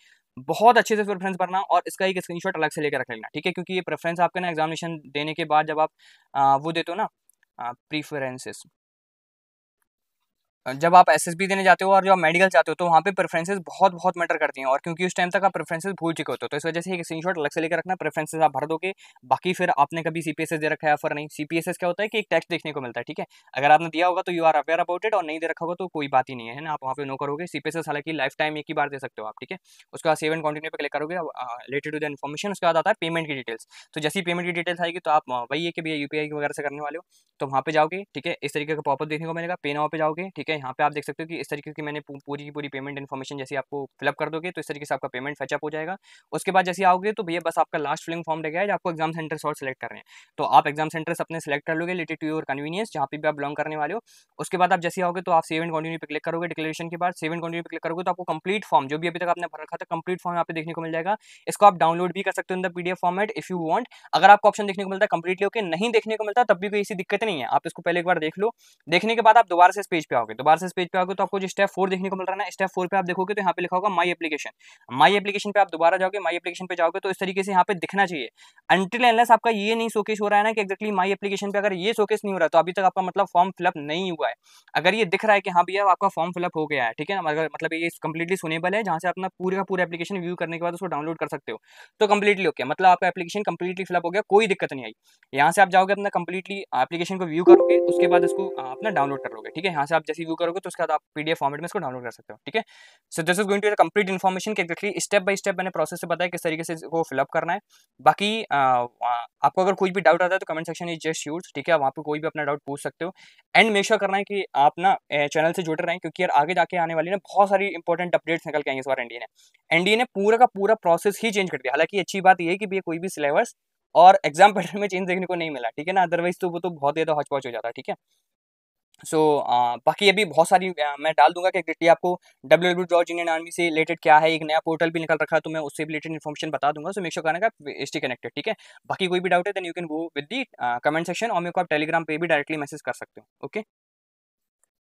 बहुत अच्छे से प्रेफरेंस भरना, और इसका एक स्क्रीनशॉट अलग से लेकर रख लेना, ठीक है। क्योंकि ये प्रेफरेंस आपके ना एग्जामिनेशन देने के बाद जब आप वो देते हो ना प्रीफरेंसेस, जब आप एसएसबी देने जाते हो और जब आप मेडिकल जाते हो तो वहाँ पे प्रेफरेंसेस बहुत बहुत मैटर करती हैं, और क्योंकि उस टाइम तक आप प्रेफरेंसेस भूल चुके होते हो, तो इस वजह से एक स्क्रीनशॉट अलग से लेकर रखना, प्रेफरेंसेस आप भर दोगे। बाकी फिर आपने कभी सीपीएसएस दे रखा है या फिर नहीं, सीपीएसएस क्या होता है कि एक टेक्स्ट देखने को मिलता है, ठीक है। अगर आपने दिया होगा तो you are aware about it, और नहीं दे रखा होगा तो कोई बात ही नहीं है ना, आप वहाँ पे नो करोगे। सीपीएसएस हालांकि लाइफ टाइम एक ही बार दे सकते हो आप, ठीक है। उसके बाद सेव एंड कंटिन्यू पे क्लिक करोगे रिलेटेड टू द इन्फॉर्मेशन। उसके बाद आता है पेमेंट की डिटेल्स। तो जैसी पेमेंट की डिटेल्स आएगी तो आप वही है कि भैया यूपीआई वगैरह से करने वाले हो, तो वहाँ पे जाओगे, ठीक है। इस तरीके का पॉपअप देखने को मिलेगा, पे नाउ पे जाओगे, ठीक है। यहाँ पे आप देख सकते हो कि इस तरीके की मैंने पूरी की पूरी पेमेंट इन्फॉर्मेशन जैसे आपको फिलअप कर दोगे तो इस तरीके से आपका पेमेंट फैचअप हो जाएगा। उसके बाद जैसे आओगे तो भैया बस आपका लास्ट फिलिंग फॉर्म रह गया है, आपको एग्जाम सेंटर और सेलेक्ट कर रहे हैं, तो आप एग्जाम सेंटर्स अपने सेलेक्ट कर लोगे रिलेटेड टू योर कन्वीनियंस, जहाँ पे भी आप बिलोंग करने वाले हो। उसके बाद आप जैसे आओगे तो आप सेव एंड कंटिन्यू पे क्लिक करोगे, डिक्लेरेशन के बाद सेव एंड कंटिन्यू पे क्लिक करोगे तो आपको कंप्लीट फॉर्म जो भी अभी तक आपने भर रखा था, कंप्लीट फॉर्म यहाँ पे देखने को मिल जाएगा। इसको आप डाउनलोड भी कर सकते हो in the PDF format if you want. अगर आपको ऑप्शन देखने को मिलता है कंप्लीटली ओके, नहीं देखने को मिलता तब भी कोई ऐसी दिक्कत नहीं है, आप इसको पहले एक बार देख लो। देखने के बाद आप दोबारा से इस पेज पे आओगे, दोबारा से इस पेज पे आओगे तो आपको जो स्टेप 4 देखने को मिल रहा है ना, स्टेप 4 पे आप देखोगे तो यहाँ पे लिखा होगा माई एप्लीकेशन। माई एप्लीकेशन पे आप दोबारा जाओगे, माई एप्लीकेशन पे जाओगे तो इस तरीके से यहाँ पे दिखना चाहिए। अनटिल अनलेस आपका ये नहीं शोकेस हो रहा है ना कि एक्जैक्टली माई एप्लीकेशन पे अगर ये शोकेस नहीं हो रहा है तो अभी तक आपका मतलब फॉर्म फिलअप नहीं हुआ है। अगर ये दिख रहा है कि हाँ भैया आपका फॉर्म फिलअप हो गया है, ठीक है ना, अगर मतलब ये कंप्लीटली सुनेबल है, जहाँ से अपना पूरे का पूरा एप्लीकेशन व्यू करने के बाद उसको डाउनलोड कर सकते हो, तो कंप्लीटली ओके, मतलब आपका एप्लीकेशन कंप्लीटली फिलअप हो गया, कोई दिक्कत नहीं आई। यहाँ से आप जाओगे अपना कंप्लीटली एप्लीकेशन को व्यू करोगे, उसके बाद इसको अपना डाउनलोड कर लोगे, ठीक है। यहाँ से आप जैसे व्यू करोगे तो उसके बाद आप पीडीएफ फॉर्मेट में इसको डाउनलोड कर सकते हो, ठीक है। So this is going to complete information कि एक्जैक्टली स्टेप बाय स्टेप मैंने प्रोसेस से बताया किस तरीके से वो फिलअप करना है। बाकी आपको अगर कोई भी डाउट आता है तो comment section is just use, ठीक है, वहाँ पे कोई भी अपना डाउट पूछ सकते हो। एंड मेक श्योर करना है कि आप ना चैनल से जुड़े रहें, क्योंकि यार आगे जाके आने वाली ना बहुत सारी इंपॉर्टेंट अपडेट्स निकल के आएंगे इस बार। एनडीए ने पूरा का पूरा प्रोसेस ही चेंज कर दिया। हालांकि अच्छी बात यह है कि भैया कोई भी सिलेबस और एग्जाम पैटर्न में चेंज देखने को नहीं मिला, ठीक है ना, अदरवाइज तो वो तो बहुत ज़्यादा हौच पौच हो जाता है, ठीक है। सो बाकी अभी बहुत सारी मैं डाल दूंगा कि एग्जैक्टली आपको www.indian army से रिलेटेड क्या है, एक नया पोर्टल भी निकल रखा है तो मैं उससे रिलेटेड इन्फॉर्मेशन बता दूंगा। सो मेक श्योर करना का स्टे कनेक्टेड, ठीक है। बाकी कोई भी डाउट है then you can go with the comment section, और मेरे को आप टेलीग्राम पे भी डायरेक्टली मैसेज कर सकते हो, ओके।